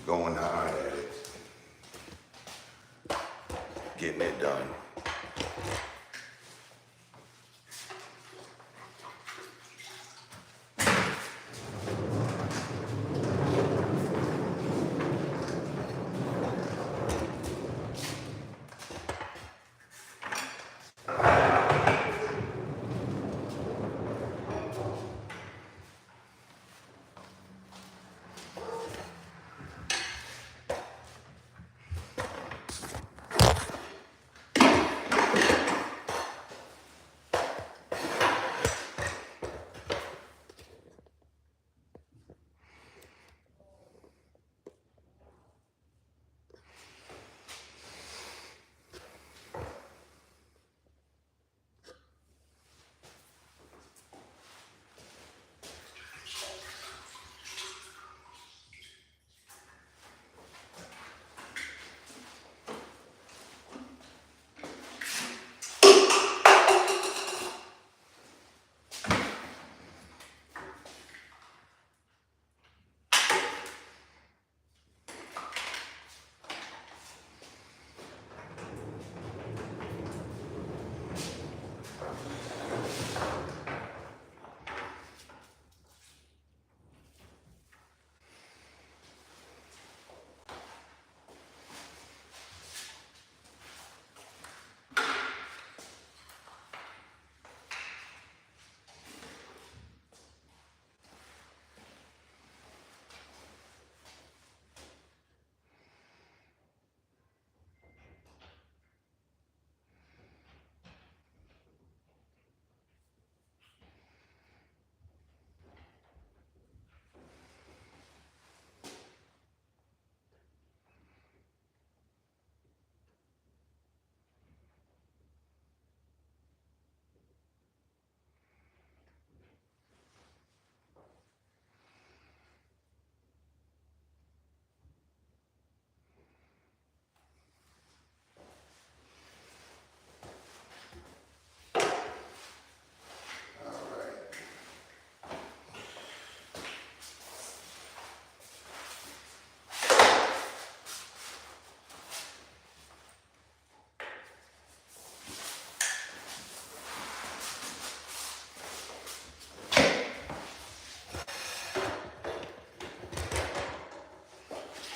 going hard at it, getting it done.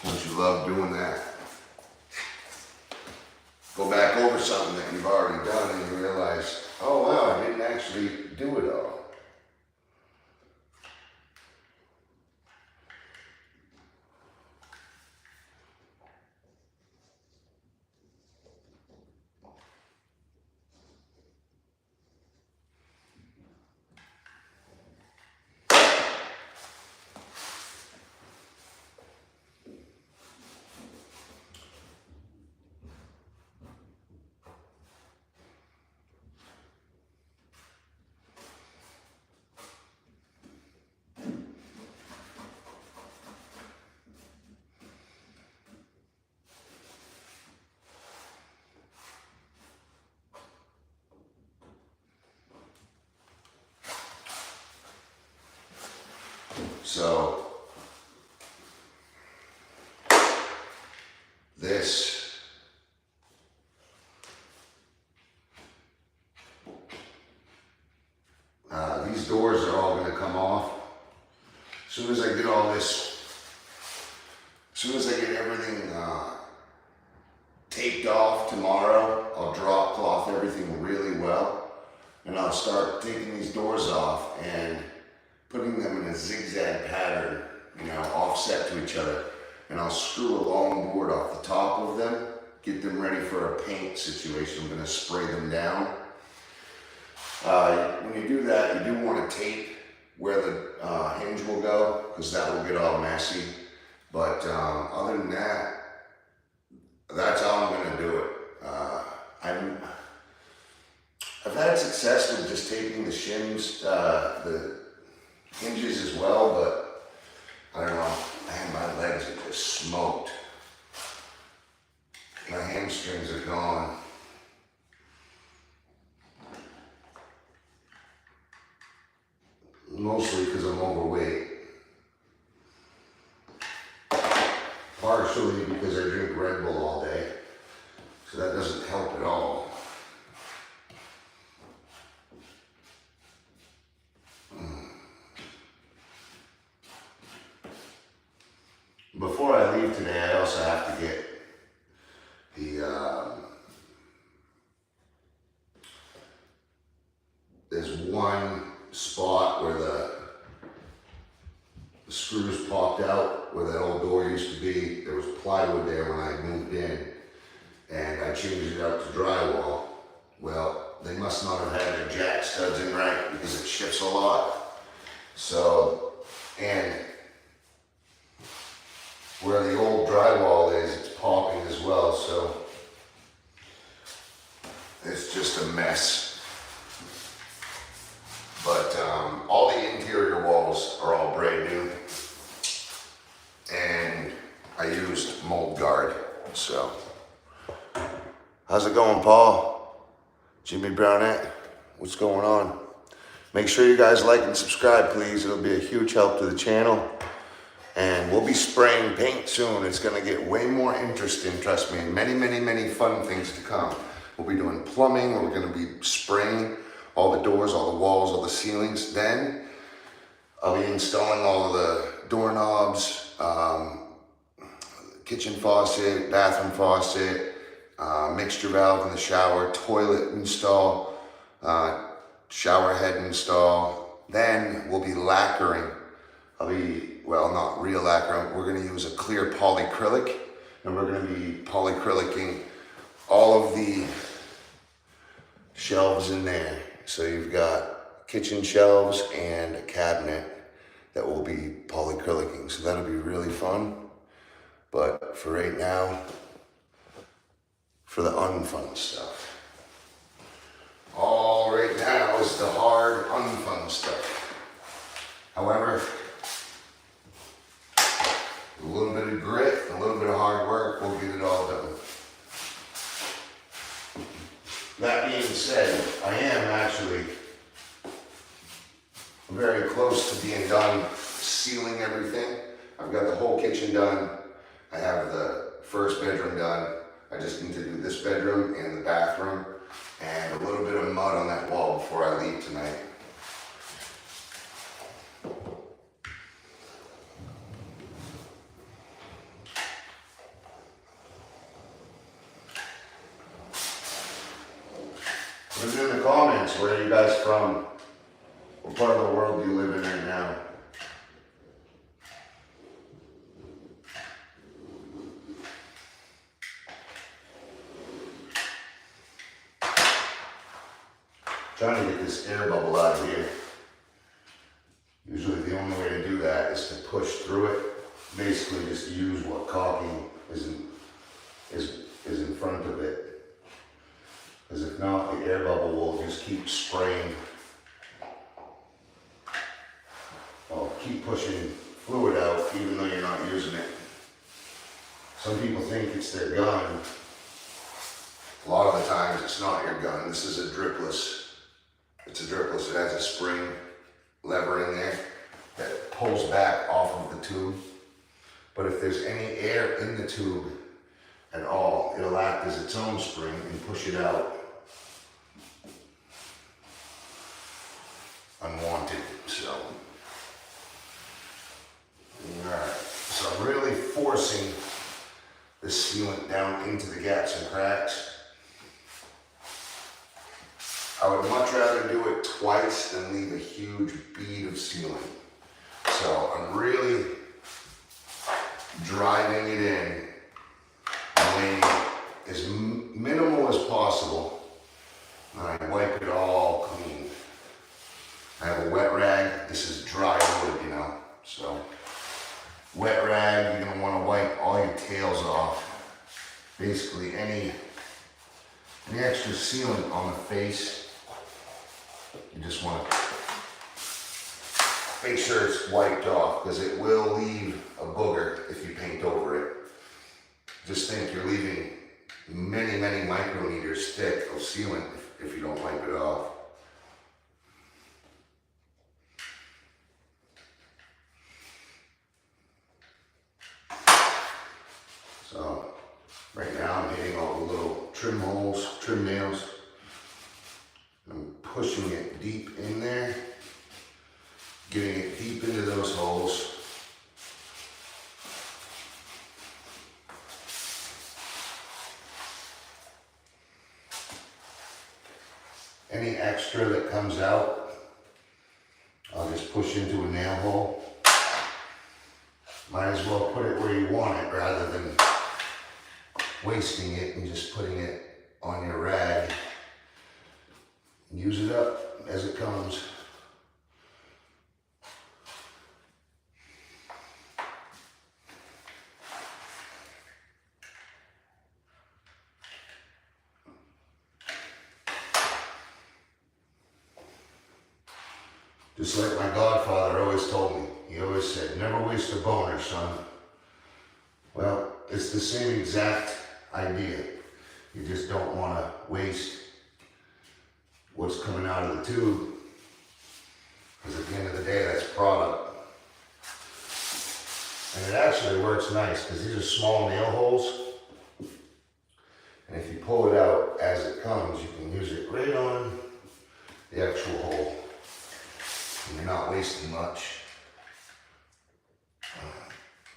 Don't you love doing that? Go back over something that you've already done and you realize, oh wow, I didn't actually do it all. So these doors are all going to come off. As soon as I get all this, as soon as I get everything taped off tomorrow, I'll drop cloth everything really well, and I'll start taking these doors off and putting them in a zigzag pattern, you know, offset to each other. And I'll screw a long board off the top of them, get them ready for a paint situation. I'm going to spray them down. When you do that, you do want to tape where the hinge will go, because that will get all messy. But other than that, that's how I'm going to do it. I've had success with just taping the shims, the hinges as well, but I don't know, man, my legs are just smoked. My hamstrings are gone. Mostly because I'm overweight. partially because I drink Red Bull all day, so that doesn't help at all. Before I leave today, I also have to get there's one spot where the screws popped out where that old door used to be. There was plywood there when I moved in, and I changed it out to drywall. Well, they must not have had their jack studs in right because it shifts a lot. So, and where the old drywall is, it's popping as well, so it's just a mess. But all the interior walls are all brand new, and I used mold guard. So, how's it going, Paul? Jimmy Brownette, what's going on? Make sure you guys like and subscribe, please. It'll be a huge help to the channel. And we'll be spraying paint soon. It's gonna get way more interesting, trust me. Many, many, many fun things to come. We'll be doing plumbing. We're gonna be spraying all the doors, all the walls, all the ceilings. Then I'll be installing all of the doorknobs, kitchen faucet, bathroom faucet, mixture valve in the shower, toilet install, shower head install. Then we'll be lacquering. Well, not real lacquer. We're going to use a clear polyacrylic, and we're going to be polyacrylicing all of the shelves in there. So you've got kitchen shelves and a cabinet that will be polyacrylicing. So that'll be really fun. But for right now, for the unfun stuff. All right now is the hard, unfun stuff. However, a little bit of grit, a little bit of hard work, we'll get it all done. That being said, I am actually very close to being done sealing everything. I've got the whole kitchen done. I have the first bedroom done. I just need to do this bedroom and the bathroom and a little bit of mud on that wall before I leave tonight. Put it in the comments, where are you guys from? What part of the world do you live in right now? Trying to get this air bubble out of here. Usually the only way to do that is to push through it. Basically just use what caulking is in front of it. Because if not, the air bubble will just keep spraying. I'll keep pushing fluid out even though you're not using it. Some people think it's their gun. A lot of the times it's not your gun. This is a dripless. It's a dripless. It has a spring lever in there that pulls back off of the tube. But if there's any air in the tube at all, it'll act as its own spring and push it out. Unwanted, so. Alright, so I'm really forcing the sealant down into the gaps and cracks. I would much rather do it twice than leave a huge bead of sealant. So I'm really driving it in, laying as minimal as possible, and I wipe it all clean. I have a wet rag. This is dry wood, you know, so wet rag, you're gonna wanna wipe all your tails off. Basically any extra sealant on the face, you just wanna make sure it's wiped off, because it will leave a booger if you paint over it. Just think you're leaving many, many micrometers thick of sealant if you don't wipe it off. So right now I'm hitting all the little trim holes, trim nails. I'm pushing it deep in there, getting it deep into those holes. Any extra that comes out, I'll just push into a nail hole. Might as well put it where you want it rather than wasting it and just putting it on your rag. Use it up as it comes. Just like my godfather always told me. He always said, never waste a boner, son. Well, it's the same exact idea. You just don't want to waste what's coming out of the tube. Because at the end of the day, that's product. And it actually works nice because these are small nail holes. And if you pull it out as it comes, you can use it right on the actual hole. And you're not wasting much.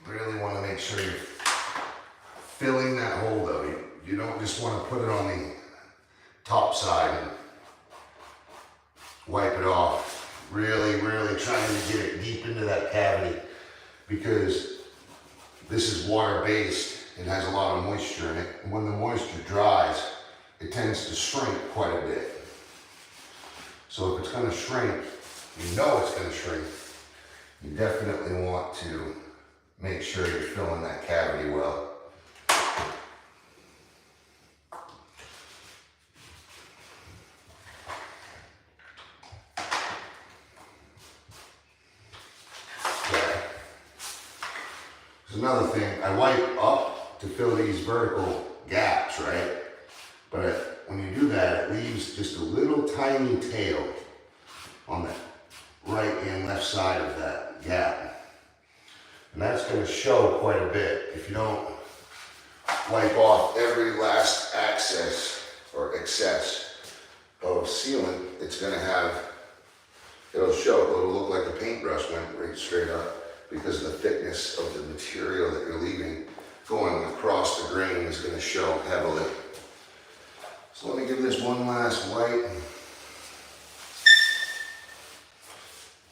Really want to make sure you're filling that hole though. You don't just want to put it on the top side and wipe it off. Really trying to get it deep into that cavity because this is water-based. It has a lot of moisture in it. And when the moisture dries, it tends to shrink quite a bit. So if it's going to shrink, you know it's going to shrink. You definitely want to make sure you're filling that cavity well. Okay. There's another thing. I wipe up to fill these vertical gaps, right? But when you do that, it leaves just a little tiny tail on the right and left side of that gap. And that's going to show quite a bit. If you don't wipe off every last excess of sealant, it's going to have, it'll show, it'll look like a paintbrush went right straight up because of the thickness of the material that you're leaving going across the grain is going to show heavily. So let me give this one last wipe.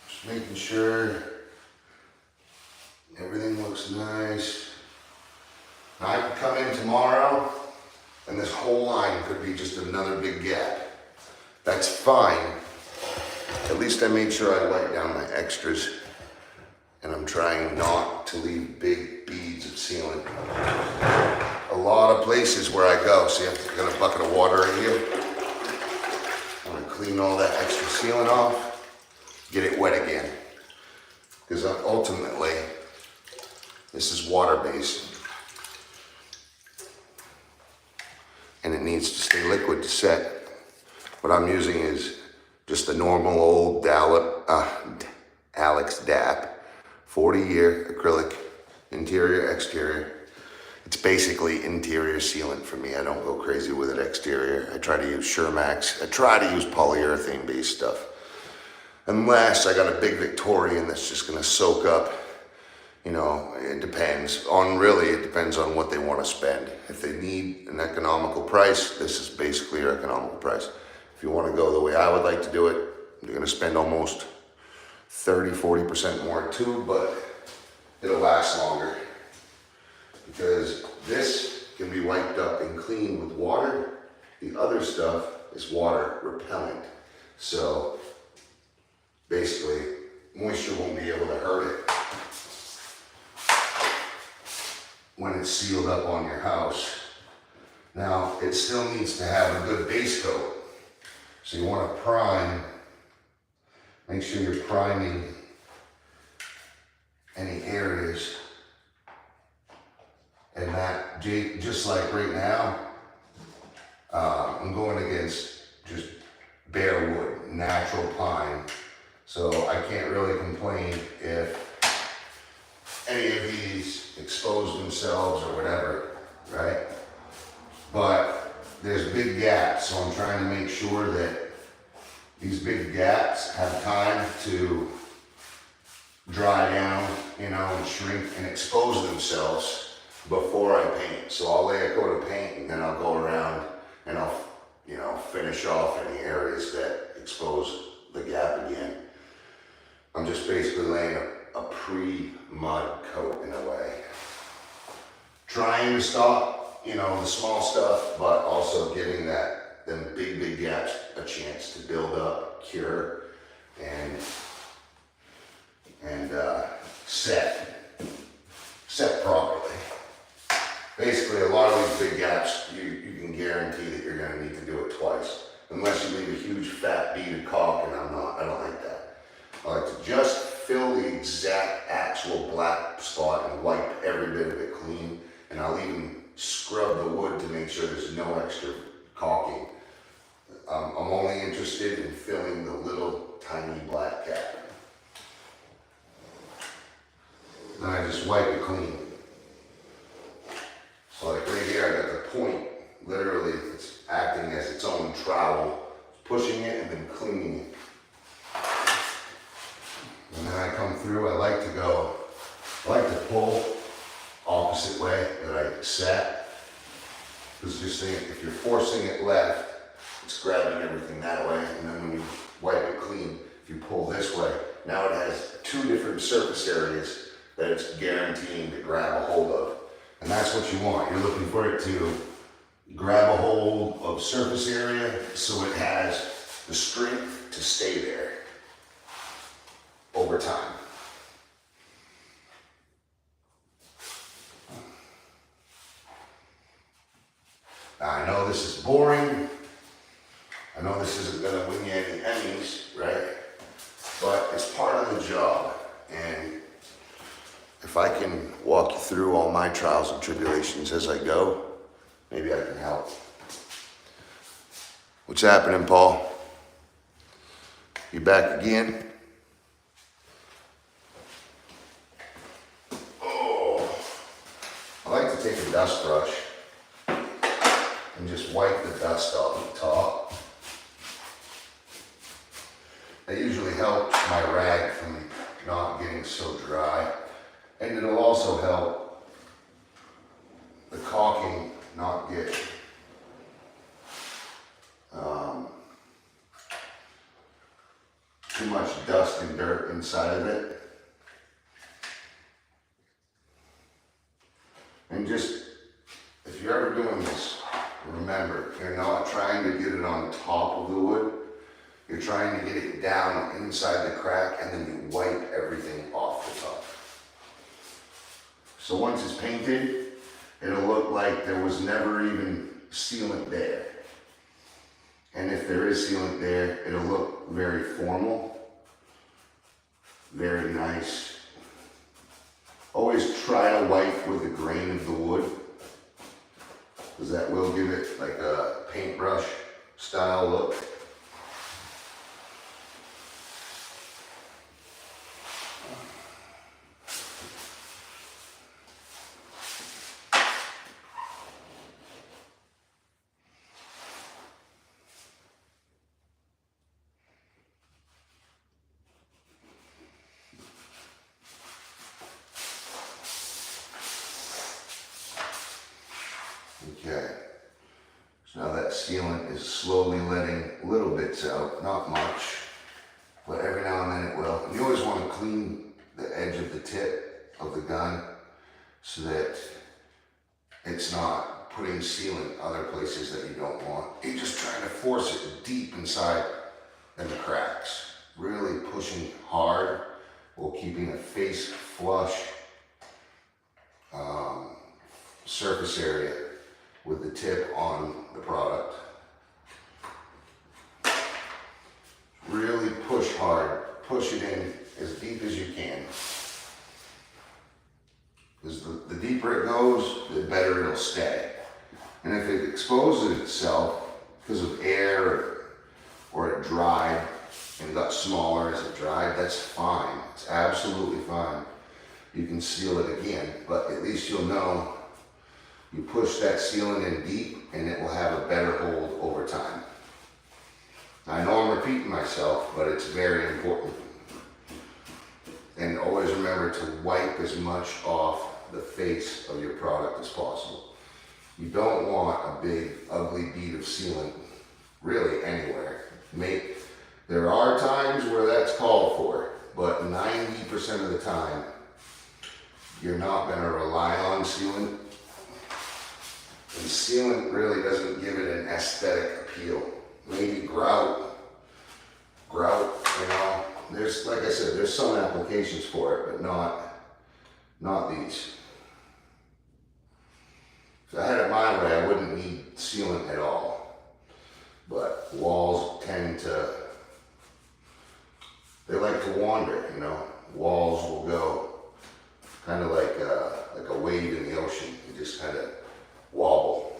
Just making sure everything looks nice. Now I could come in tomorrow and this whole line could be just another big gap. That's fine. At least I made sure I wipe down my extras and I'm trying not to leave big beads of sealant. A lot of places where I go, see I've got a bucket of water right here. I'm gonna clean all that extra sealant off, get it wet again. Because ultimately, this is water-based. And it needs to stay liquid to set. What I'm using is just a normal old Alex DAP 40-year acrylic, interior, exterior. It's basically interior sealant for me. I don't go crazy with it exterior. I try to use Shermax. I try to use polyurethane-based stuff. Unless I got a big Victorian that's just gonna soak up, you know, it depends on what they want to spend. If they need an economical price, this is basically your economical price. If you want to go the way I would like to do it, you're gonna spend almost 30-40% more too, but it'll last longer. Because this can be wiped up and cleaned with water. The other stuff is water repellent. So basically, moisture won't be able to hurt it when it's sealed up on your house. Now, it still needs to have a good base coat. So you want to prime, make sure you're priming any areas. And that, just like right now, I'm going against just bare wood, natural pine. So I can't really complain if any of these expose themselves or whatever. right? But there's big gaps, so I'm trying to make sure that these big gaps have time to dry down, you know, and shrink and expose themselves before I paint. So I'll lay a coat of paint and then I'll go around and I'll, you know, finish off any areas that expose the gap again. I'm just basically laying a pre-mud coat in a way. Trying to stop, you know, the small stuff, but also giving them big gaps a chance to build up, cure, and set properly. Basically, a lot of these big gaps, you can guarantee that you're gonna need to do it twice, unless you leave a huge fat bead of caulk, and I don't like that. I like to just fill the exact actual black spot and wipe every bit of it clean, and I'll even scrub the wood to make sure there's no extra caulking. I'm only interested in filling the little tiny black gap. Then I just wipe it clean. So like right here, I got the point, literally it's acting as its own trowel, pushing it and then cleaning it. And then I come through, I like to pull opposite way that I set. Because just think, if you're forcing it left, it's grabbing everything that way, and then when you wipe it clean, if you pull this way, now it has two different surface areas that it's guaranteeing to grab a hold of. And that's what you want. You're looking for it to grab a hold of surface area so it has the strength to stay there over time. Now I know this is boring. I know this isn't gonna win you any Emmys, right? But it's part of the job. And if I can walk you through all my trials and tribulations as I go, maybe I can help. What's happening, Paul? You back again? Oh, I like to take a dust brush and just wipe the dust off the top. That usually helps my rag from not getting so dry. And it'll also help the caulking not get too much dust and dirt inside of it. And just, if you're ever doing this, remember, you're not trying to get it on top of the wood. You're trying to get it down inside the crack, and then you wipe everything off the top. So once it's painted, it'll look like there was never even sealant there. And if there is sealant there, it'll look very formal, very nice. Always try to wipe with the grain of the wood, because that will give it like a paintbrush style look. Okay, so now that sealant is slowly letting little bits out, not much, but every now and then it will. And you always want to clean the edge of the tip of the gun so that it's not putting sealant other places that you don't want. You're just trying to force it deep inside in the cracks, really pushing hard while keeping a face flush surface area with the tip on the product. Really push hard, push it in as deep as you can. Because the deeper it goes, the better it'll stay. And if it exposes itself because of air or it dried and got smaller as it dried, that's fine. It's absolutely fine. You can seal it again, but at least you'll know You push that sealant in deep and it will have a better hold over time. I know I'm repeating myself, but it's very important. And always remember to wipe as much off the face of your product as possible. You don't want a big, ugly bead of sealant really anywhere. There are times where that's called for, but 90% of the time, you're not going to rely on sealant. And sealant really doesn't give it an aesthetic appeal. Maybe grout, you know. There's, like I said, there's some applications for it, but not these. If I had it my way, I wouldn't need sealant at all. But walls tend to, they like to wander, you know. Walls will go kind of like a wave in the ocean. You just kind of wobble.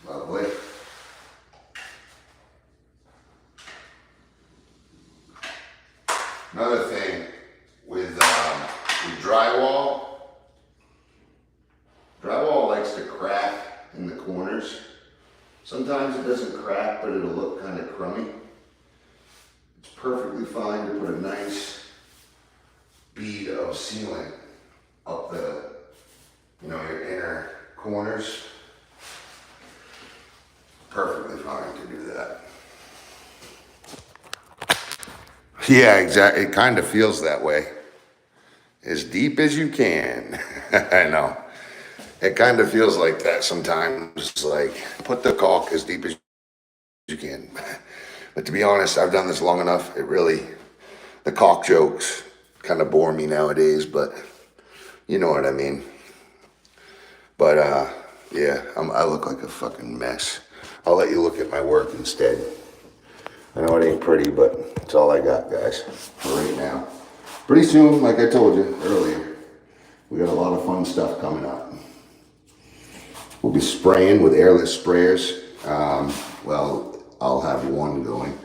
Lovely. Another thing with drywall likes to crack in the corners. Sometimes it doesn't crack, but it'll look kind of crummy. It's perfectly fine to put a nice bead of sealant up the, you know, your inner corners. Perfectly fine to do that. Yeah, exactly. It kind of feels that way. As deep as you can. I know. It kind of feels like that sometimes. It's like, put the caulk as deep as you can. But to be honest, I've done this long enough. The caulk jokes kind of bore me nowadays, but you know what I mean. But yeah, I look like a fucking mess. I'll let you look at my work instead. I know it ain't pretty, but it's all I got, guys, for right now. Pretty soon, like I told you earlier, we got a lot of fun stuff coming up. We'll be spraying with airless sprayers. Well, I'll have one going.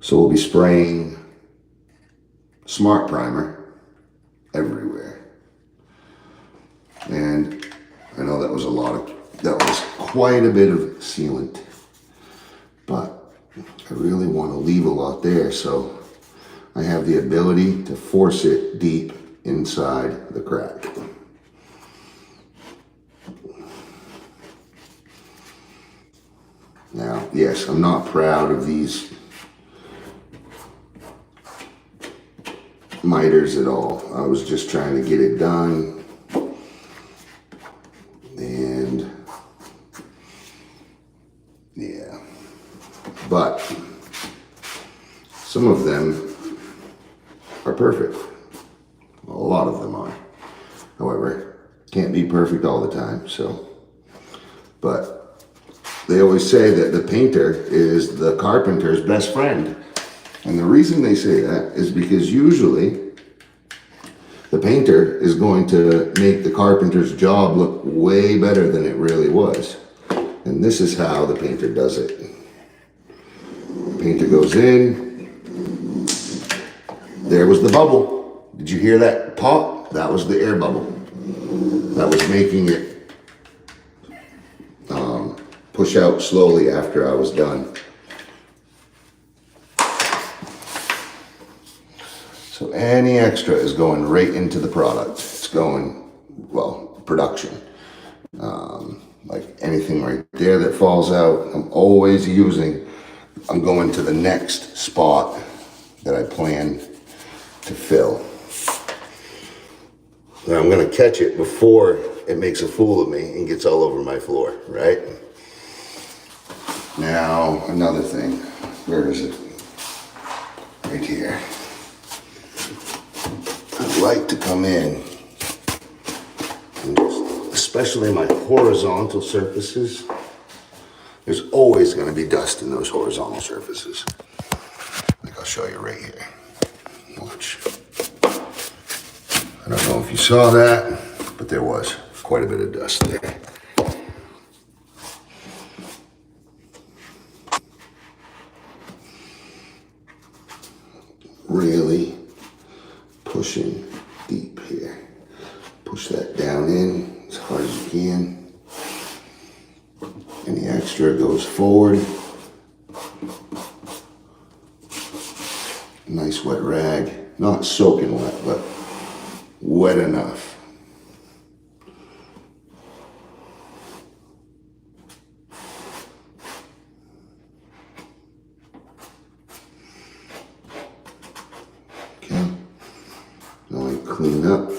So we'll be spraying Smart Primer everywhere. And I know that was quite a bit of sealant, but I really want to leave a lot there, so I have the ability to force it deep inside the crack. Now, yes, I'm not proud of these miters at all. I was just trying to get it done. And yeah, but some of them are perfect. Well, a lot of them are. However, can't be perfect all the time, so. But they always say that the painter is the carpenter's best friend. And the reason they say that is because usually the painter is going to make the carpenter's job look way better than it really was. And this is how the painter does it. The painter goes in. There was the bubble. Did you hear that pop? That was the air bubble. That was making it push out slowly after I was done. So any extra is going right into the product. It's going, well, production. Like anything right there that falls out, I'm going to the next spot that I plan to fill. Now I'm gonna catch it before it makes a fool of me and gets all over my floor, right? Now, another thing, where is it? Right here. I'd like to come in, and just, especially my horizontal surfaces, there's always gonna be dust in those horizontal surfaces. Like I'll show you right here. Watch. I don't know if you saw that, but there was quite a bit of dust there. Really pushing deep here. Push that down in as hard as you can. Any extra goes forward. Nice wet rag, not soaking wet, but wet enough. Okay, now I clean up.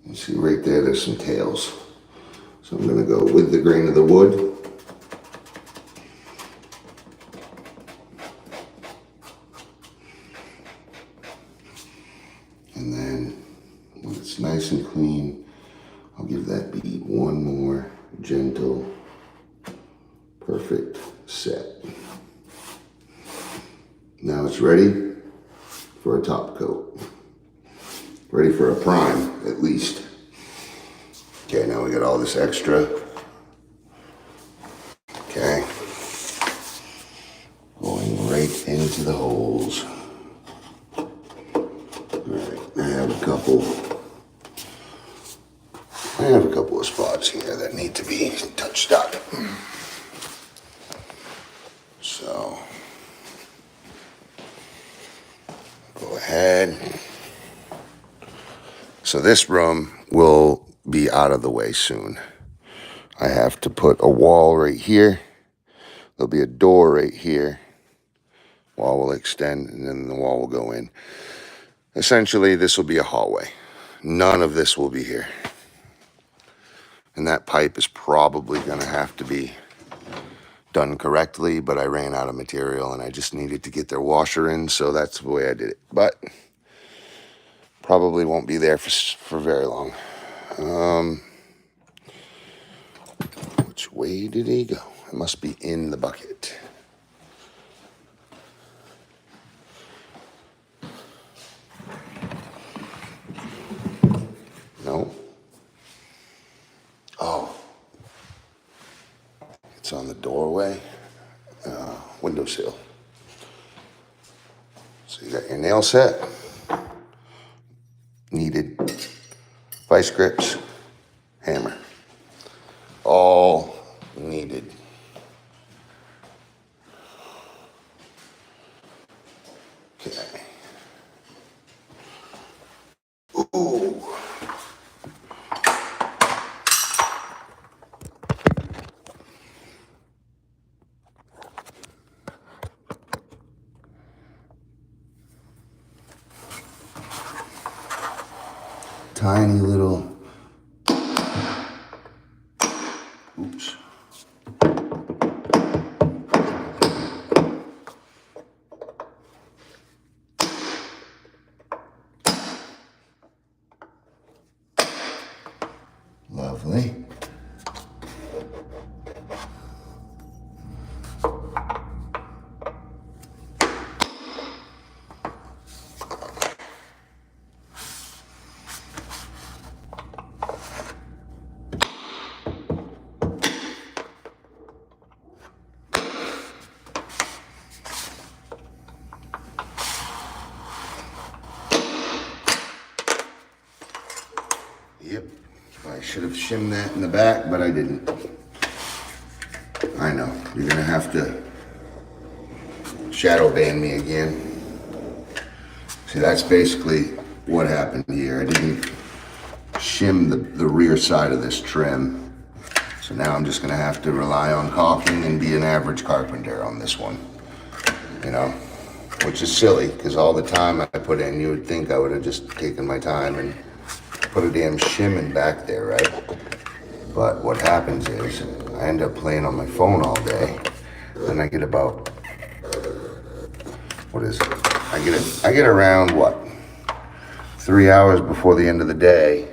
You see right there, there's some tails. So I'm gonna go with the grain of the wood. And then when it's nice and clean, I'll give that bead one more gentle, perfect set. Now it's ready for a top coat. Ready for a prime, at least. Okay, now we got all this extra. Okay. Going right into the holes. I have a couple of spots here that need to be touched up. So, go ahead. So this room will be out of the way soon. I have to put a wall right here. There'll be a door right here. Wall will extend and then the wall will go in. Essentially, this will be a hallway. None of this will be here. And that pipe is probably gonna have to be done correctly, but I ran out of material and I just needed to get their washer in, so that's the way I did it. But probably won't be there for very long. Which way did he go? It must be in the bucket. No. Oh. It's on the doorway, windowsill. So you got your nail set. Needed vice grips, hammer. All needed. Okay. Ooh. Tiny little, oops. Lovely. Yep, I should have shimmed that in the back, but I didn't. I know, you're gonna have to shadow ban me again. See, that's basically what happened here. I didn't shim the rear side of this trim. So now I'm just gonna have to rely on caulking and be an average carpenter on this one, you know, which is silly because all the time I put in, you would think I would have just taken my time and put a damn shimming back there, right? But what happens is I end up playing on my phone all day. Then I get about, what is it? I get around, what, 3 hours before the end of the day.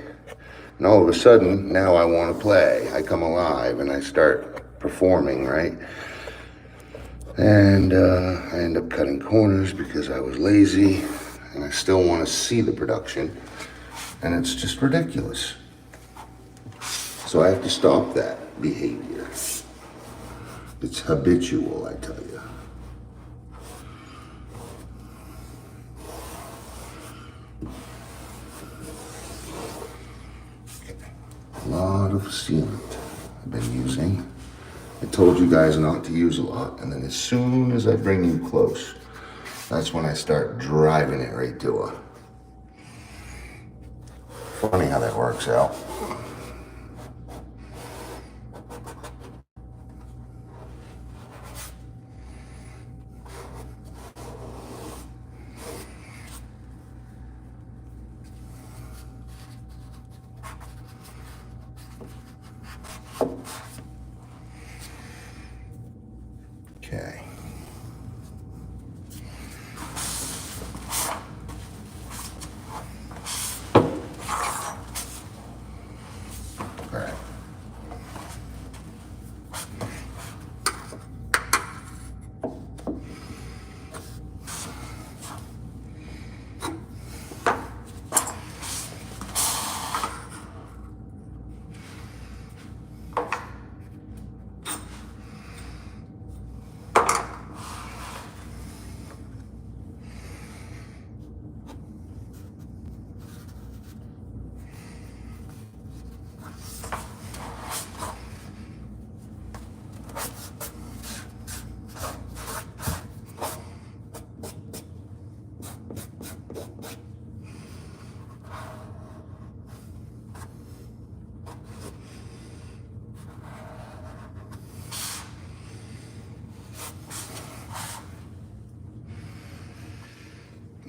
And all of a sudden, now I want to play. I come alive and I start performing, right? And I end up cutting corners because I was lazy and I still want to see the production. And it's just ridiculous. So I have to stop that behavior. It's habitual, I tell you. A lot of sealant I've been using. I told you guys not to use a lot, and then as soon as I bring you close, that's when I start driving it right to her. Funny how that works out. Okay. All right.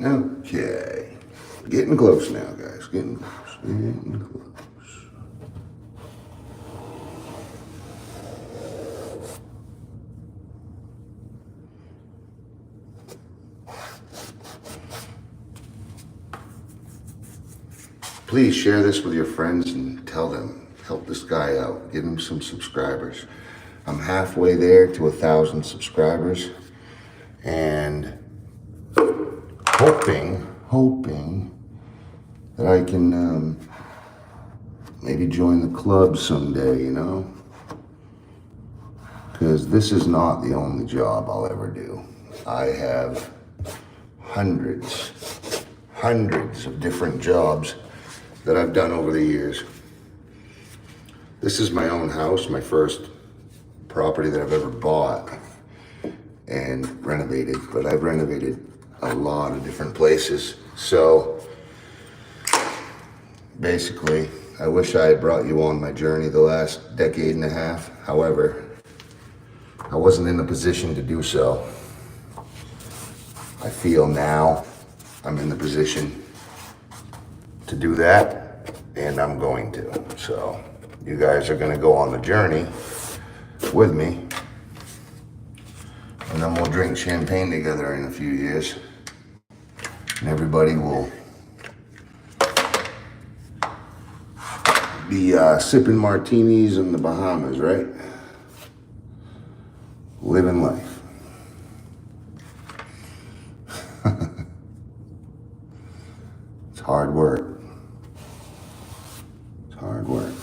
Okay, getting close now, guys, getting close, getting close. Please share this with your friends and tell them, help this guy out, get him some subscribers. I'm halfway there to 1,000 subscribers, and hoping that I can maybe join the club someday, you know? Because this is not the only job I'll ever do. I have hundreds of different jobs that I've done over the years. This is my own house, my first property that I've ever bought and renovated, but I've renovated a lot of different places. So basically, I wish I had brought you on my journey the last decade and a half. However, I wasn't in a position to do so. I feel now I'm in the position to do that, and I'm going to. So you guys are gonna go on the journey with me, and then we'll drink champagne together in a few years. And everybody will be sipping martinis in the Bahamas, right? Living life. It's hard work. It's hard work.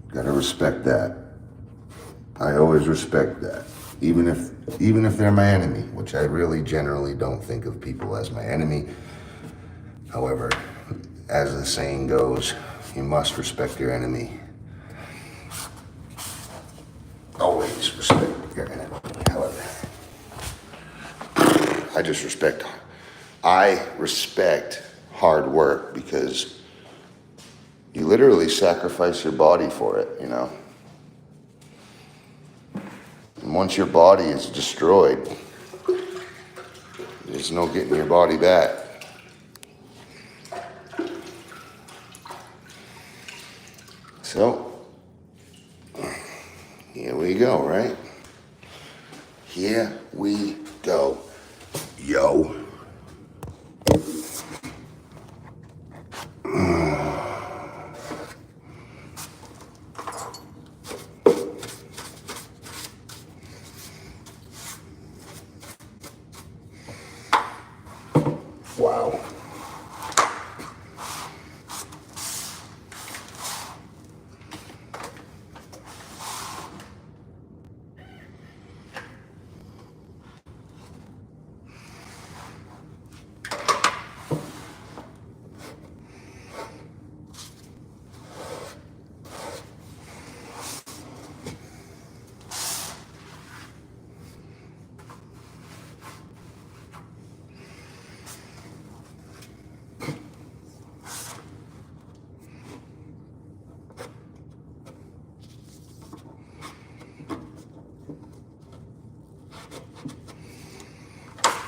Gotta respect that. I always respect that. Even if they're my enemy, which I really generally don't think of people as my enemy. However, as the saying goes, you must respect your enemy. Always respect your enemy. However, I respect hard work because You literally sacrifice your body for it, you know. And once your body is destroyed, there's no getting your body back. So, here we go, right? Here we go. Yo. Wow.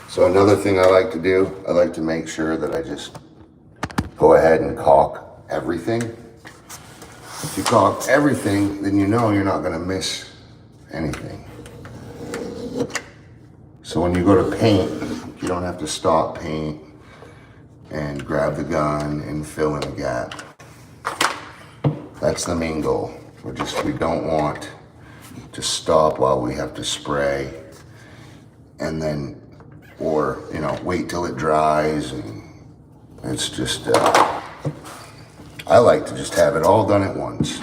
So another thing I like to do, I like to make sure that I just go ahead and caulk everything. If you caulk everything, then you know you're not gonna miss anything. So when you go to paint, you don't have to stop paint and grab the gun and fill in a gap. That's the main goal. We don't want to stop while we have to spray and then, or, you know, wait till it dries. And it's just, I like to just have it all done at once.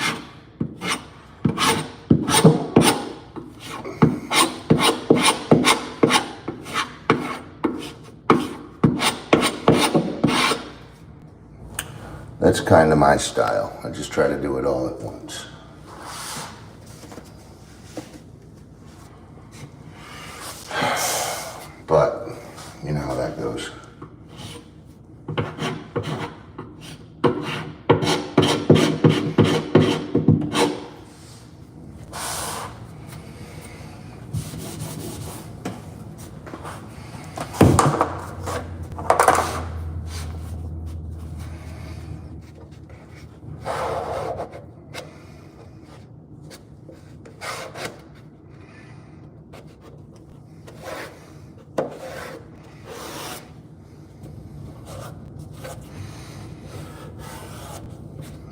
That's kind of my style. I just try to do it all at once. But you know how that goes.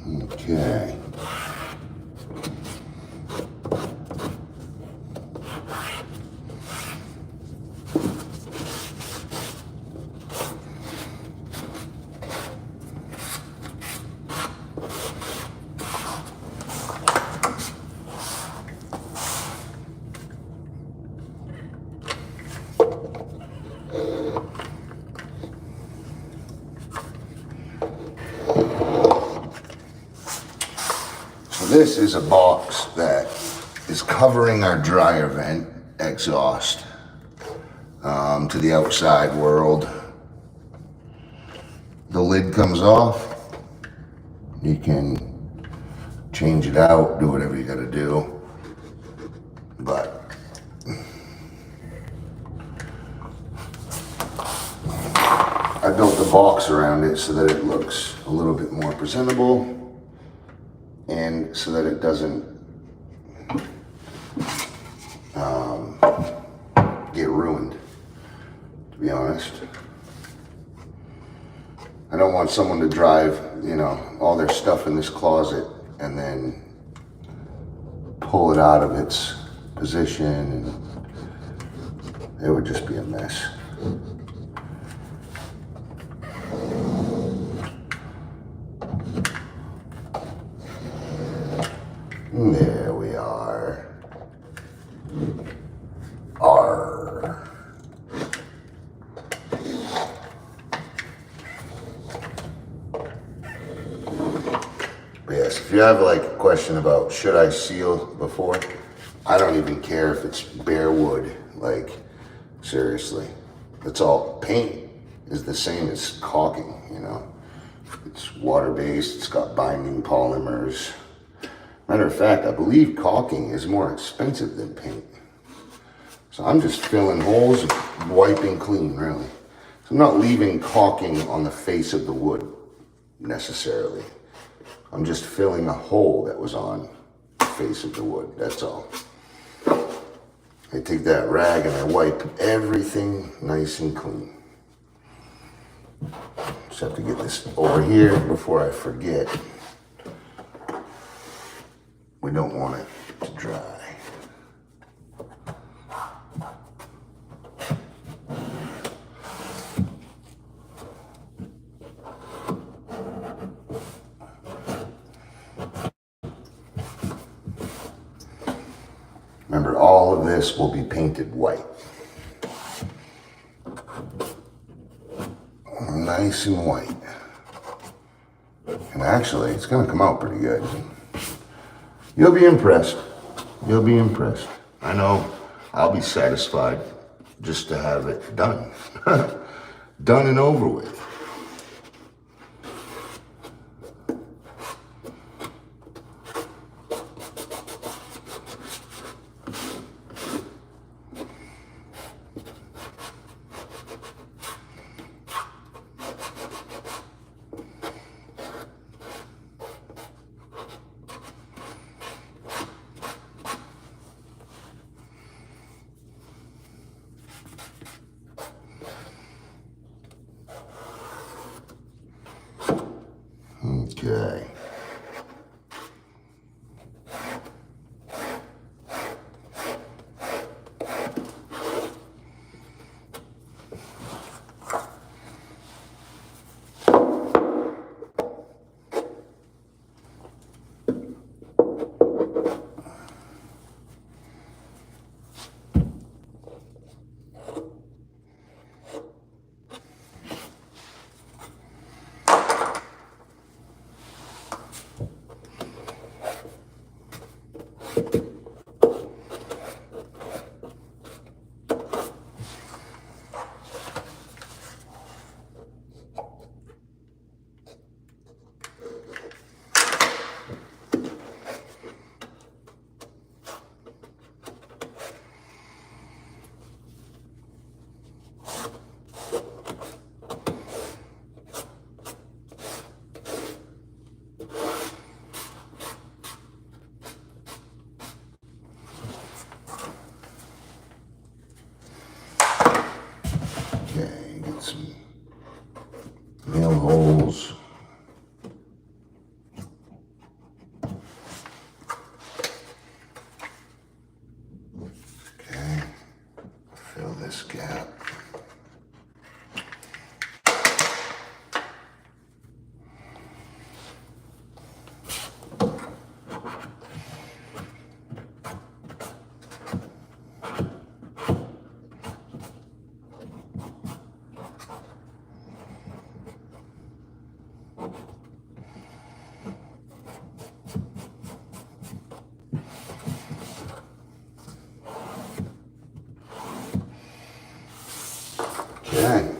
Okay. This is a box that is covering our dryer vent exhaust to the outside world. The lid comes off. You can change it out, do whatever you gotta do. But I built the box around it so that it looks a little bit more presentable, and so that it doesn't get ruined, to be honest. I don't want someone to drive, you know, all their stuff in this closet and then pull it out of its position, and it would just be a mess. There we are. Arr. Yes, if you have like a question about should I seal before, I don't even care if it's bare wood. Like, seriously, it's all, paint is the same as caulking, you know. It's water-based, it's got binding polymers. Matter of fact, I believe caulking is more expensive than paint. So I'm just filling holes and wiping clean, really. So I'm not leaving caulking on the face of the wood, necessarily. I'm just filling a hole that was on the face of the wood, that's all. I take that rag and I wipe everything nice and clean. Just have to get this over here before I forget. We don't want it to dry. Remember, all of this will be painted white. Nice and white. And actually, it's gonna come out pretty good. You'll be impressed. You'll be impressed. I know I'll be satisfied just to have it done. Done and over with. Okay. Okay, get some nail holes. Okay, fill this gap. Okay.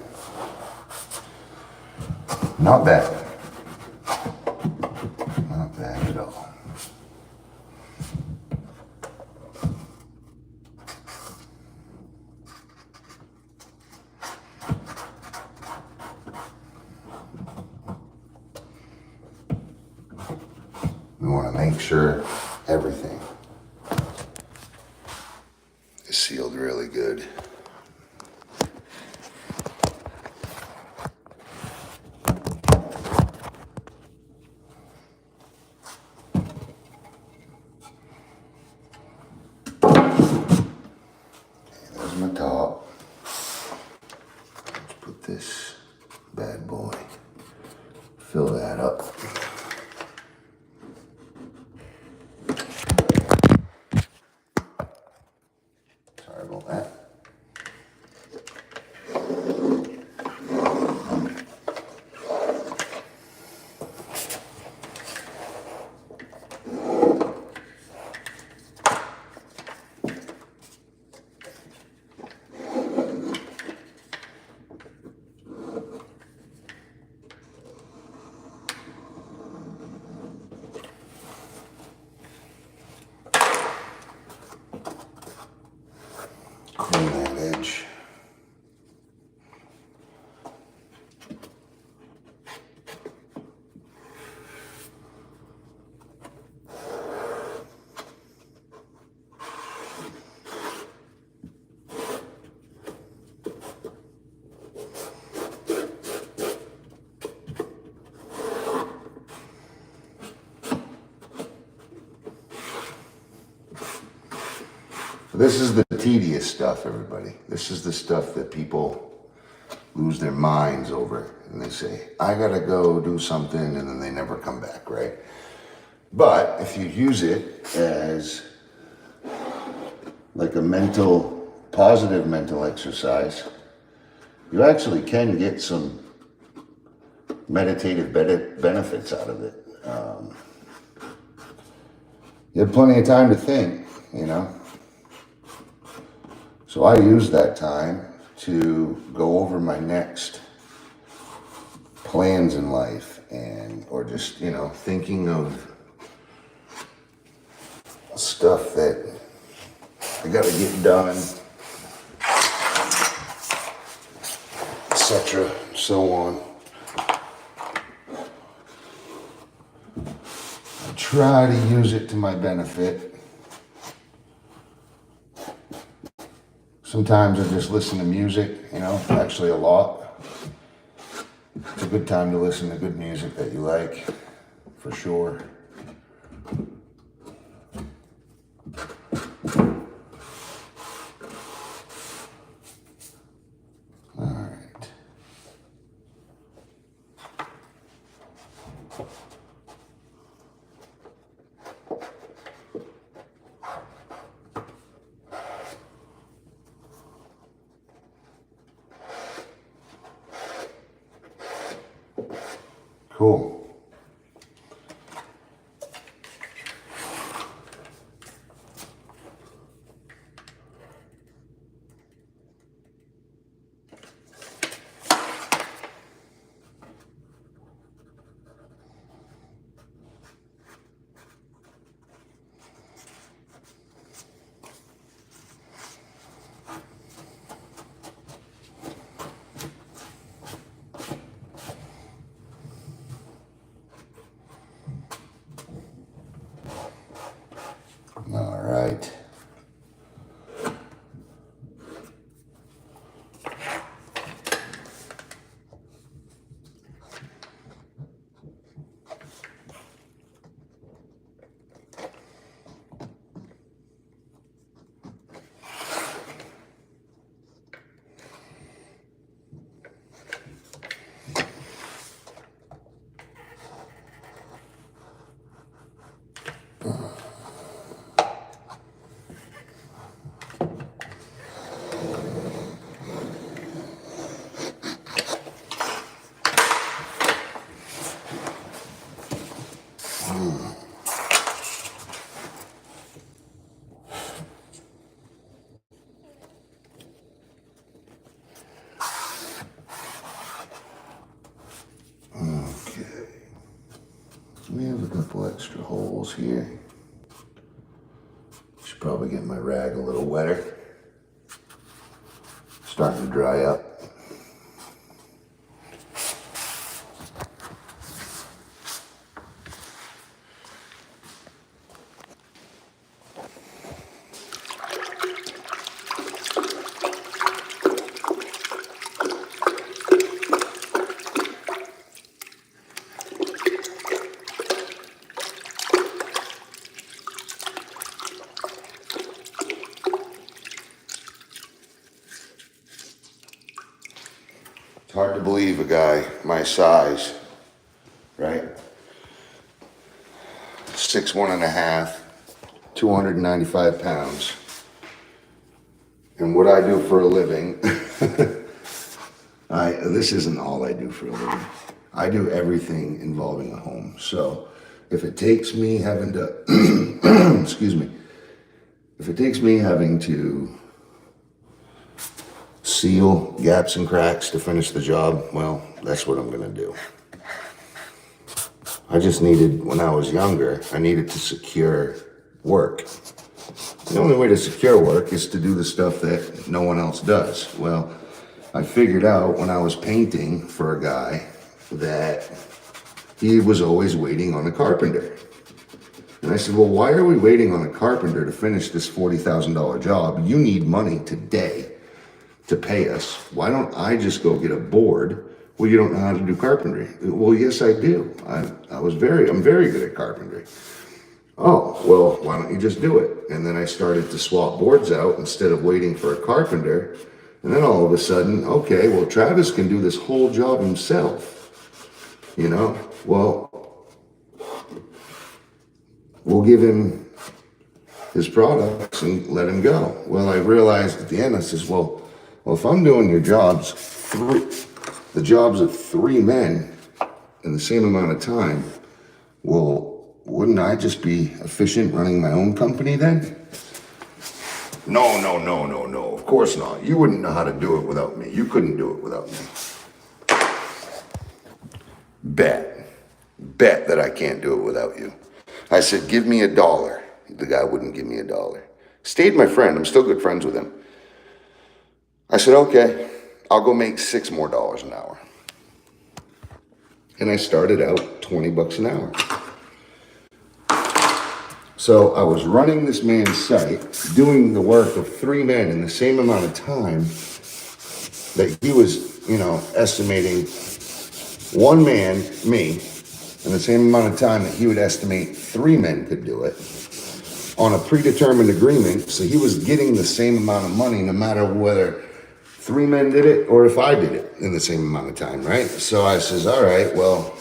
Not bad. Not bad at all. We want to make sure everything is sealed really good. There's my top. Let's put this bad boy, fill that up. Sorry about that. This is the tedious stuff, everybody. This is the stuff that people lose their minds over. And they say, I gotta go do something, and then they never come back, right? But if you use it as like a positive mental exercise, you actually can get some meditative benefits out of it. You have plenty of time to think, you know? So I use that time to go over my next plans in life, or just, you know, thinking of stuff that I gotta get done, etc., so on. I try to use it to my benefit. Sometimes I just listen to music, you know, actually a lot. It's a good time to listen to good music that you like, for sure. All right. Cool. All right. We have a couple extra holes here. Should probably get my rag a little wetter. Starting to dry up. It's hard to believe a guy my size, right? 6'1½", 295 pounds. And what I do for a living, this isn't all I do for a living. I do everything involving a home. So if it takes me having to, excuse me, if it takes me having to seal gaps and cracks to finish the job, well, that's what I'm gonna do. I just needed, when I was younger, I needed to secure work. The only way to secure work is to do the stuff that no one else does. Well, I figured out when I was painting for a guy that he was always waiting on a carpenter. And I said, well, why are we waiting on a carpenter to finish this $40,000 job? You need money today to pay us. Why don't I just go get a board? Well, you don't know how to do carpentry. Well, yes, I do. I'm very good at carpentry. Oh, well, why don't you just do it? And then I started to swap boards out instead of waiting for a carpenter. And then all of a sudden, okay, well, Travis can do this whole job himself. You know, well, we'll give him his products and let him go. Well, I realized at the end, I says, well, if I'm doing your jobs, the jobs of 3 men in the same amount of time, well, wouldn't I just be efficient running my own company then? No. Of course not. You wouldn't know how to do it without me. You couldn't do it without me. Bet that I can't do it without you. I said, give me $1. The guy wouldn't give me $1. Stayed my friend. I'm still good friends with him. I said, okay, I'll go make $6 more an hour. And I started out 20 bucks an hour. So I was running this man's site, doing the work of 3 men in the same amount of time that he was, estimating 1 man, me, in the same amount of time that he would estimate 3 men could do it on a predetermined agreement. So he was getting the same amount of money no matter whether 3 men did it or if I did it in the same amount of time, right? So I says, all right, well,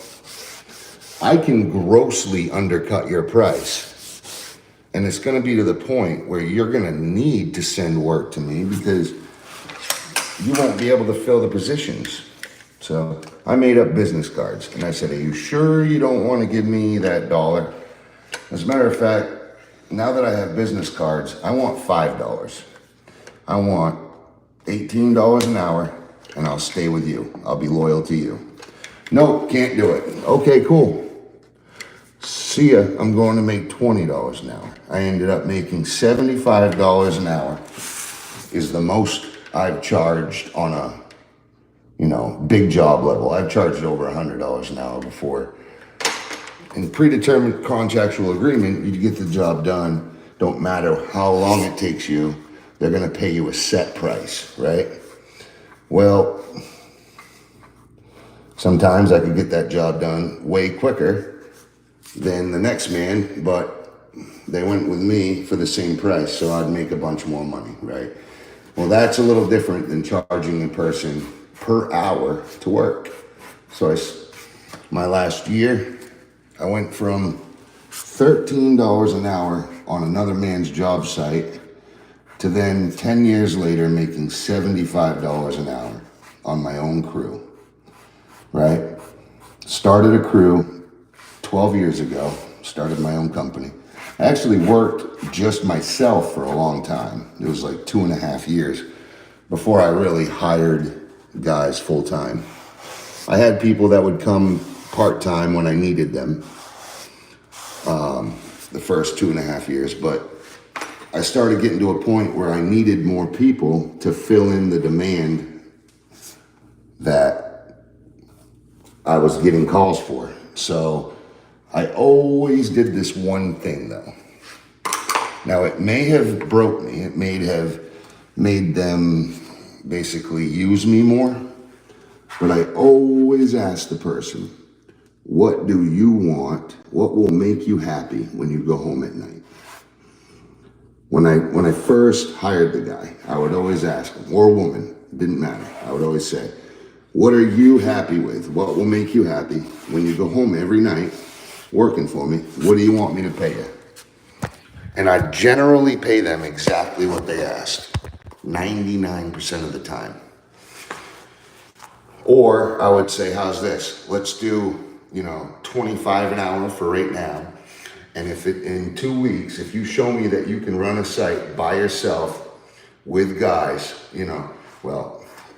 I can grossly undercut your price. And it's going to be to the point where you're going to need to send work to me because you won't be able to fill the positions. So I made up business cards and I said, are you sure you don't want to give me that $1? As a matter of fact, now that I have business cards, I want $5. I want $18 an hour and I'll stay with you. I'll be loyal to you. No, can't do it. Okay, cool. See ya, I'm going to make $20 an hour. I ended up making $75 an hour is the most I've charged on a, big job level. I've charged over $100 an hour before. In predetermined contractual agreement, you get the job done. Don't matter how long it takes you, they're gonna pay you a set price, right? Well, sometimes I could get that job done way quicker than the next man, but they went with me for the same price, so I'd make a bunch more money, right? Well, that's a little different than charging a person per hour to work. So my last year, I went from $13 an hour on another man's job site to then 10 years later making $75 an hour on my own crew, right? Started a crew 12 years ago, started my own company. I actually worked just myself for a long time. It was like 2.5 years before I really hired guys full time. I had people that would come part-time when I needed them the first 2.5 years, but I started getting to a point where I needed more people to fill in the demand that I was getting calls for. So I always did this one thing though. Now it may have broke me. It may have made them basically use me more, but I always ask the person, what do you want? What will make you happy when you go home at night? When I first hired the guy, I would always ask him, or woman, it didn't matter. I would always say, what are you happy with? What will make you happy when you go home every night working for me? What do you want me to pay you? And I generally pay them exactly what they asked, 99% of the time. Or I would say, how's this? Let's do, $25 an hour for right now. And if in 2 weeks, if you show me that you can run a site by yourself with guys,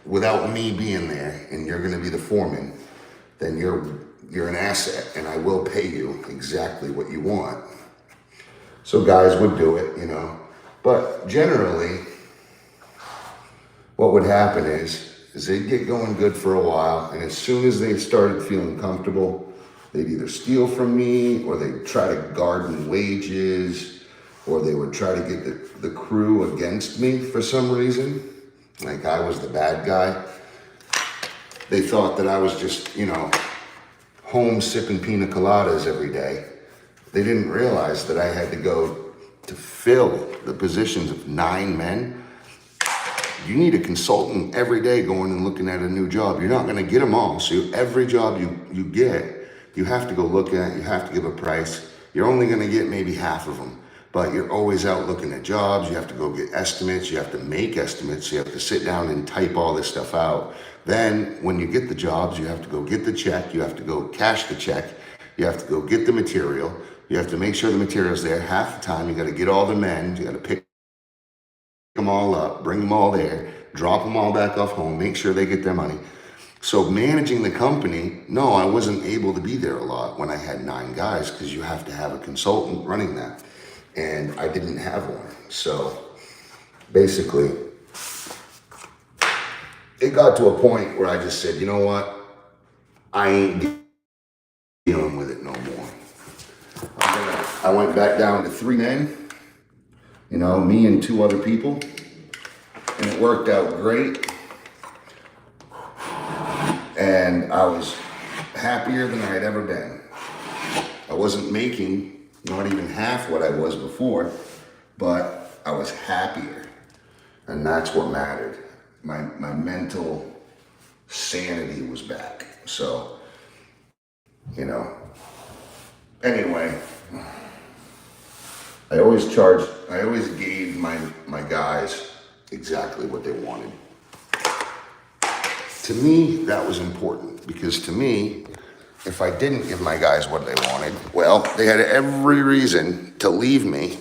without me being there and you're gonna be the foreman, then you're an asset and I will pay you exactly what you want. So guys would do it, But generally, what would happen is they'd get going good for a while, and as soon as they started feeling comfortable, they'd either steal from me, or they'd try to garden wages, or they would try to get the crew against me for some reason. Like I was the bad guy. They thought that I was just, home sipping pina coladas every day, They didn't realize that I had to go to fill the positions of 9 men. You need a consultant every day going and looking at a new job. You're not gonna get them all. So every job you get, you have to go look at, you have to give a price. You're only gonna get maybe half of them, but you're always out looking at jobs. You have to go get estimates. You have to make estimates. You have to sit down and type all this stuff out. Then when you get the jobs, you have to go get the check. You have to go cash the check. You have to go get the material. You have to make sure the material's there. Half the time, you gotta get all the men. You gotta pick them all up, bring them all there, drop them all back off home, make sure they get their money. So managing the company, no, I wasn't able to be there a lot when I had 9 guys because you have to have a consultant running that. And I didn't have one. So basically, it got to a point where I just said, you know what? I ain't dealing with it no more. I went back down to 3 men, you know, me and 2 other people, and it worked out great. And I was happier than I had ever been. I wasn't making not even half what I was before, but I was happier. And that's what mattered. My mental sanity was back. So, you know, anyway, I always gave my guys exactly what they wanted. To me, that was important because to me, if I didn't give my guys what they wanted, well, they had every reason to leave me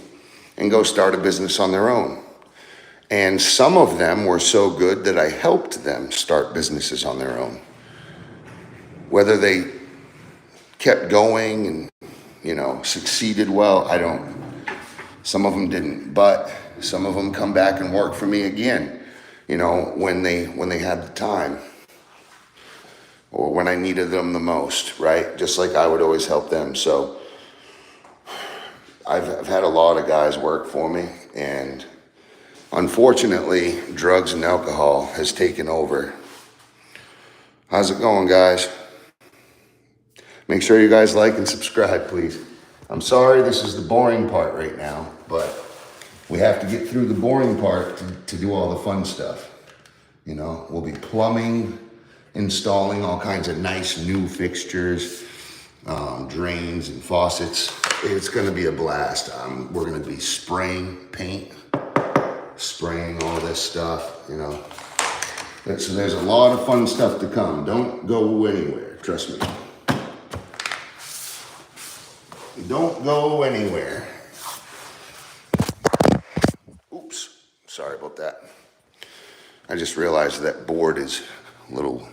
and go start a business on their own. And some of them were so good that I helped them start businesses on their own. Whether they kept going and, you know, succeeded well, I don't. Some of them didn't, but some of them come back and work for me again, you know, when they had the time or when I needed them the most, right? Just like I would always help them. So I've had a lot of guys work for me, and unfortunately, drugs and alcohol has taken over. How's it going, guys? Make sure you guys like and subscribe, please. I'm sorry this is the boring part right now, but we have to get through the boring part to do all the fun stuff. You know, we'll be plumbing, installing all kinds of nice new fixtures, drains and faucets. It's gonna be a blast. We're gonna be spraying paint, spraying all this stuff, you know. So there's a lot of fun stuff to come. Don't go anywhere, trust me. Don't go anywhere. Oops, sorry about that. I just realized that board is a little,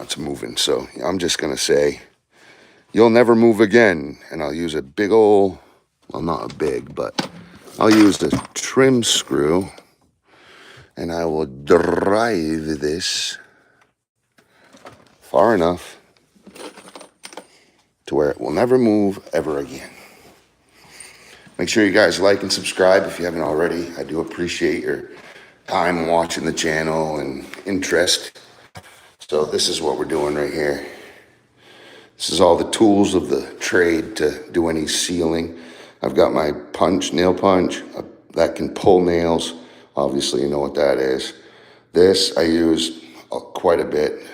it's moving. So I'm just gonna say, you'll never move again. And I'll use a big old, well, not a big, but I'll use the trim screw and I will drive this far enough to where it will never move ever again. Make sure you guys like and subscribe if you haven't already. I do appreciate your time watching the channel and interest. So this is what we're doing right here. This is all the tools of the trade to do any sealing. I've got my nail punch, that can pull nails. Obviously, you know what that is. This I use quite a bit.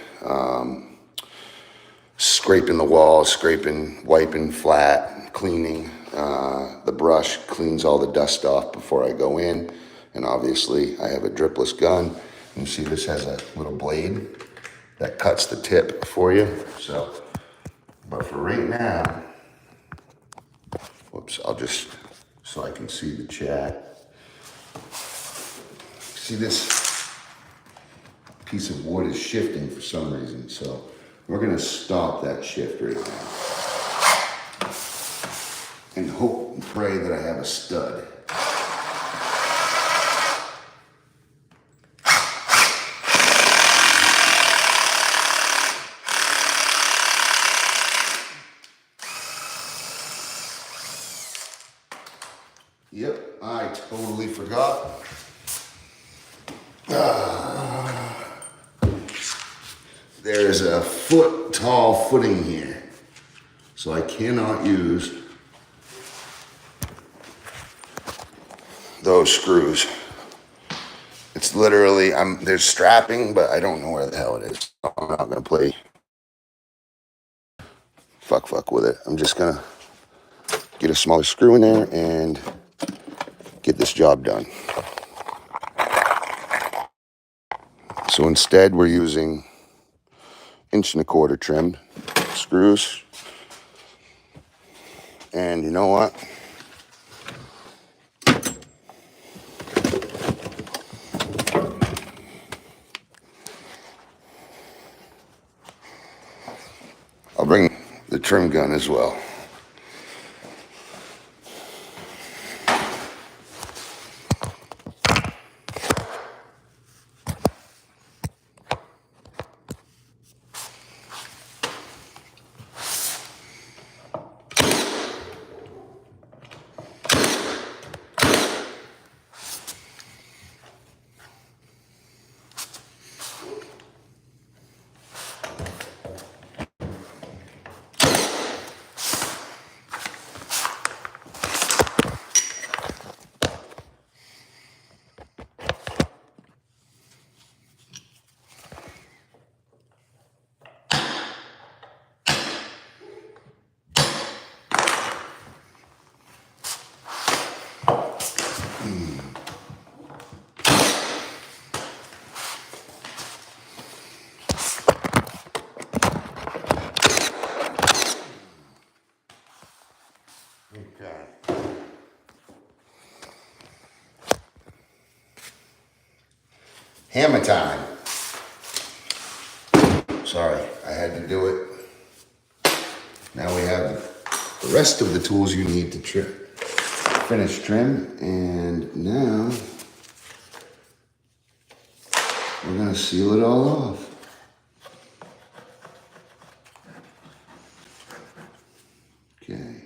Scraping the walls, wiping flat, cleaning. The brush cleans all the dust off before I go in. And obviously, I have a dripless gun. You see this has a little blade that cuts the tip for you. So, but for right now, whoops, I'll just, so I can see the chat. See this piece of wood is shifting for some reason. So we're gonna stop that shift right now. And hope and pray that I have a stud. Yep, I totally forgot. There's a foot tall footing here. So I cannot use those screws. It's literally, there's strapping, but I don't know where the hell it is. I'm not gonna play fuck with it. I'm just gonna get a smaller screw in there and get this job done. So instead we're using 1.25" trim screws. And you know what? I'll bring the trim gun as well. Okay. Hammer time. Sorry, I had to do it. Now we have the rest of the tools you need to finish trim, and now we're gonna seal it all off. Okay.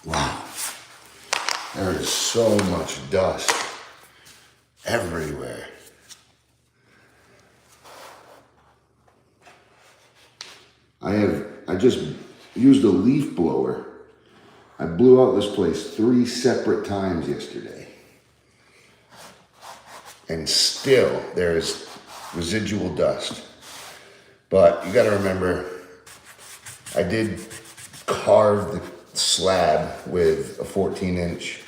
Wow, there is so much dust everywhere. I just used a leaf blower. I blew out this place 3 separate times yesterday. And still there's residual dust. But you gotta remember, I did carve the slab with a 14-inch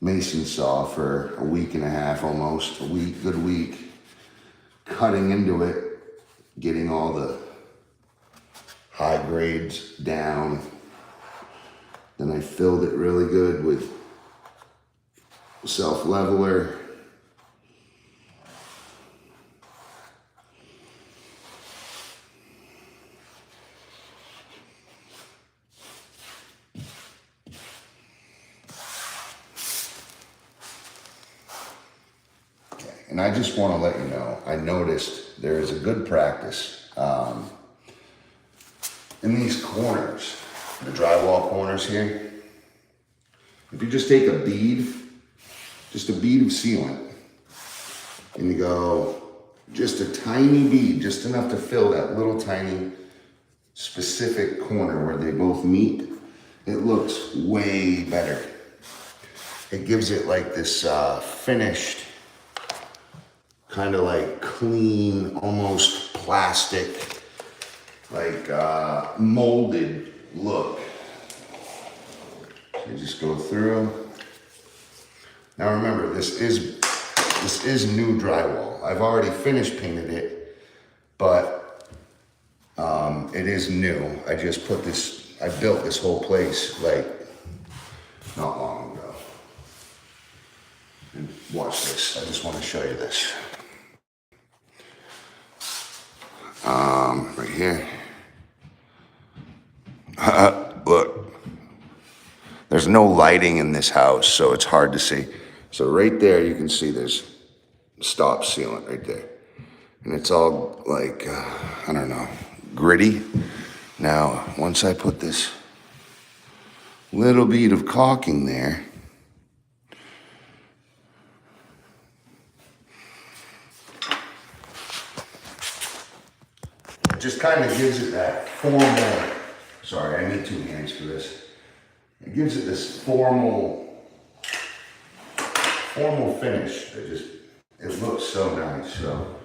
mason saw for a week and a half, almost a week, good week, cutting into it, getting all the high grades down. Then I filled it really good with self-leveler. And I just want to let you know, I noticed there is a good practice in these corners, the drywall corners here. If you just take a bead, just a bead of sealant, and you go just a tiny bead, just enough to fill that little tiny specific corner where they both meet, it looks way better. It gives it like this finished, kind of like clean, almost plastic, like molded look. So you just go through. Now remember, this is new drywall. I've already finished painted it, but it is new. I just put this I built this whole place like not long ago. And watch this. I just want to show you this. Right here. Look. There's no lighting in this house, so it's hard to see. So right there, you can see there's stop sealant right there. And it's all like, I don't know, gritty. Now, once I put this little bead of caulking there, it just kind of gives it that formal, sorry, I need 2 hands for this. It gives it this formal finish that just, it looks so nice. So,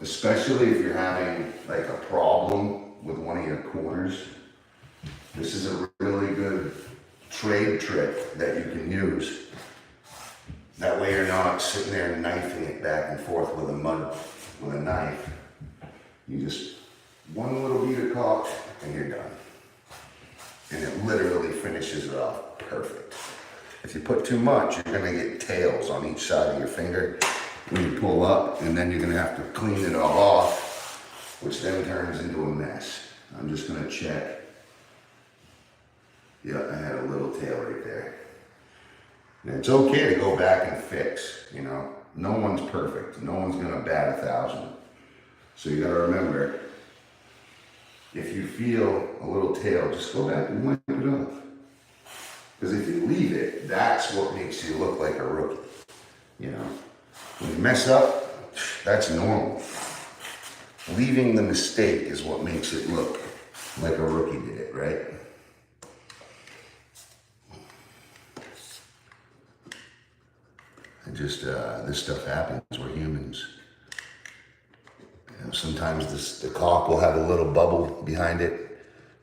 especially if you're having like a problem with one of your corners, this is a really good trade trick that you can use. That way you're not sitting there knifing it back and forth with a knife. You just, one little bead of caulk and you're done. And it literally finishes it off perfect. If you put too much, you're gonna get tails on each side of your finger when you pull up, and then you're gonna have to clean it all off, which then turns into a mess. I'm just gonna check. Yeah, I had a little tail right there. And it's okay to go back and fix, you know. No one's perfect. No one's gonna bat 1,000. So you gotta remember, if you feel a little tail, just go back and wipe it off. Because if you leave it, that's what makes you look like a rookie. You know, when you mess up, that's normal. Leaving the mistake is what makes it look like a rookie did it, right? And just, this stuff happens, we're humans. You know, sometimes the caulk will have a little bubble behind it,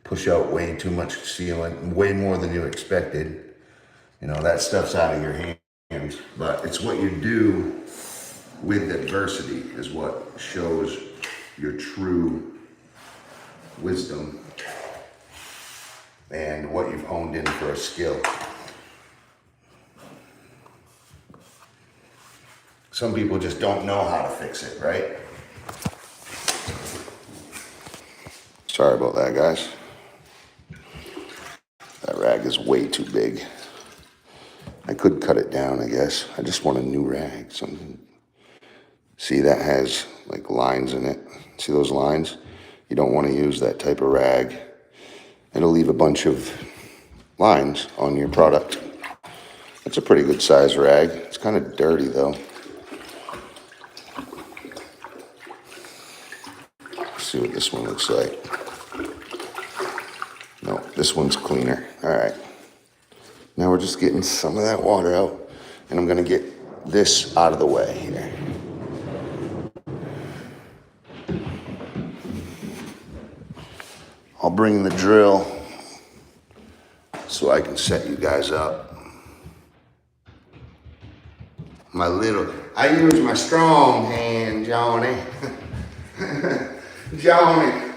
push out way too much sealant, way more than you expected. You know, that stuff's out of your hands, but it's what you do with adversity is what shows your true wisdom and what you've honed in for a skill. Some people just don't know how to fix it, right? Sorry about that, guys. That rag is way too big. I could cut it down, I guess. I just want a new rag, something. See, that has like lines in it. See those lines? You don't want to use that type of rag. It'll leave a bunch of lines on your product. That's a pretty good size rag. It's kind of dirty though. Let's see what this one looks like. No, this one's cleaner. All right. Now we're just getting some of that water out, and I'm gonna get this out of the way here. I'll bring the drill so I can set you guys up. I use my strong hand, Johnny. Johnny,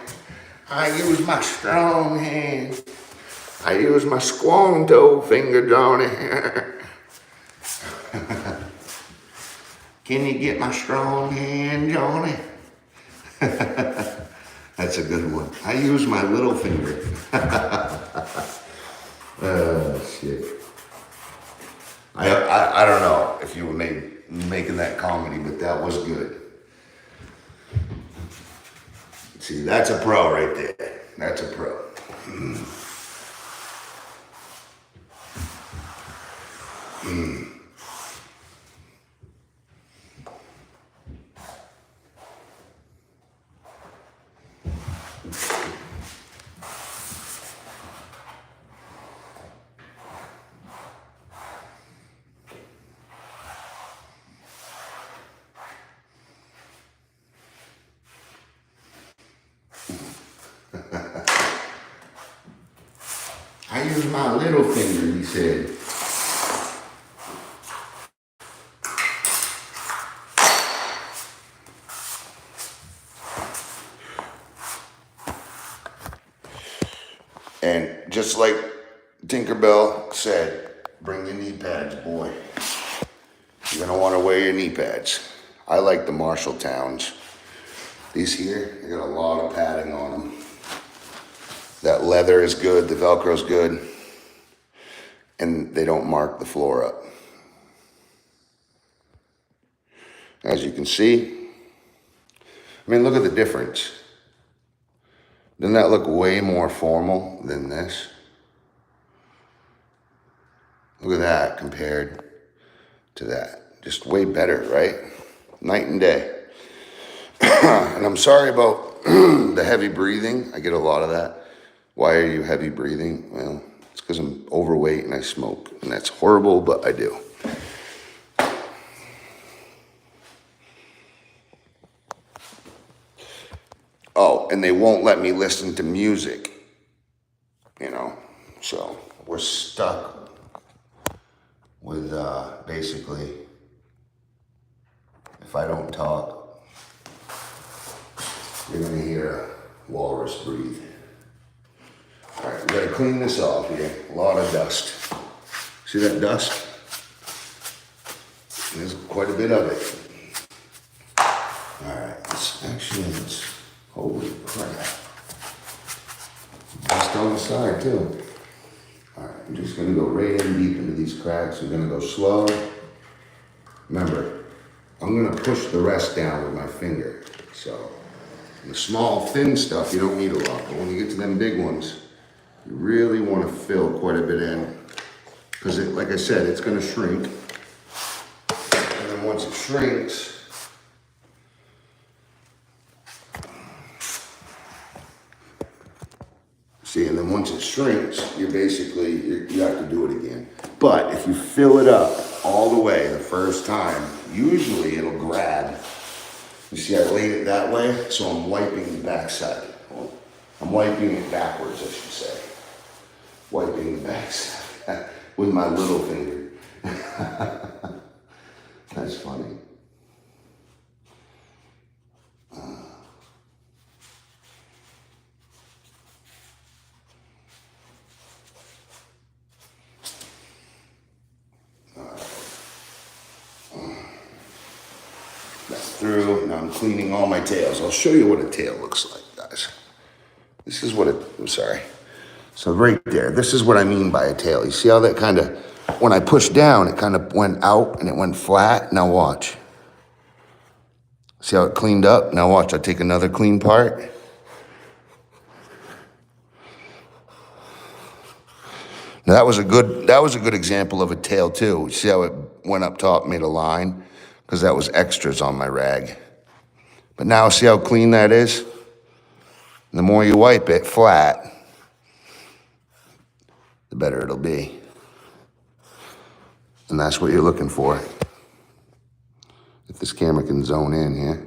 I use my strong hand. I use my squanto finger, Johnny. Can you get my strong hand, Johnny? That's a good one. I use my little finger. Oh, shit. I don't know if you were making that comedy, but that was good. See, that's a pro right there. That's a pro. I use my little finger, he said. just like Tinkerbell said, bring your knee pads, boy. You're gonna wanna wear your knee pads. I like the Marshalltowns. These here, they got a lot of padding on them. That leather is good, the Velcro's good, and they don't mark the floor up. As you can see, I mean, look at the difference. Doesn't that look way more formal than this? Look at that compared to that. Just way better, right? Night and day. And I'm sorry about the heavy breathing. I get a lot of that. Why are you heavy breathing? Well, it's because I'm overweight and I smoke. And that's horrible, but I do. Oh, and they won't let me listen to music, you know, so we're stuck with basically, if I don't talk, you're gonna hear a walrus breathe. All right, we gotta clean this off here. A lot of dust. See that dust? There's quite a bit of it. All right, let's holy crap. Dust on the side too. All right, I'm just gonna go right in deep into these cracks. We're gonna go slow. Remember, I'm gonna push the rest down with my finger. So, the small, thin stuff, you don't need a lot. But when you get to them big ones, you really wanna fill quite a bit in. Because like I said, it's gonna shrink. And then once it shrinks, see, and then once it shrinks, you have to do it again. But if you fill it up all the way the first time, usually it'll grab. You see, I laid it that way, so I'm wiping the backside. Well, I'm wiping it backwards, I should say. Wiping the backside with my little finger. That's funny. Through. Now I'm cleaning all my tails. I'll show you what a tail looks like, guys. This is what I'm sorry. So right there, this is what I mean by a tail. You see how that kind of, when I pushed down, it kind of went out and it went flat. Now watch. See how it cleaned up? Now watch, I take another clean part. Now that was a good example of a tail too. See how it went up top, made a line? Because that was extras on my rag. But now see how clean that is? And the more you wipe it flat, the better it'll be. And that's what you're looking for. If this camera can zone in here.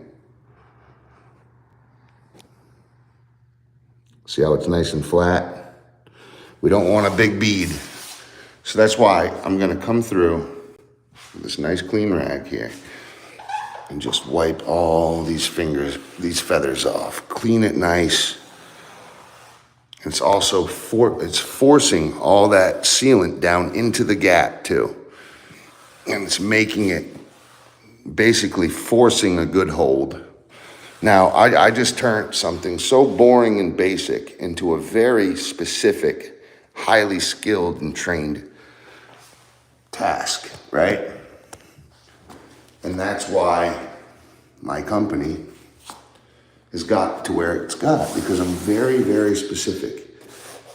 See how it's nice and flat? We don't want a big bead. So that's why I'm gonna come through with this nice clean rag here and just wipe all these these feathers off. Clean it nice. It's also it's forcing all that sealant down into the gap too. And it's making it basically forcing a good hold. Now, I just turned something so boring and basic into a very specific, highly skilled and trained task, right? And that's why my company has got to where it's got, because I'm very, very specific.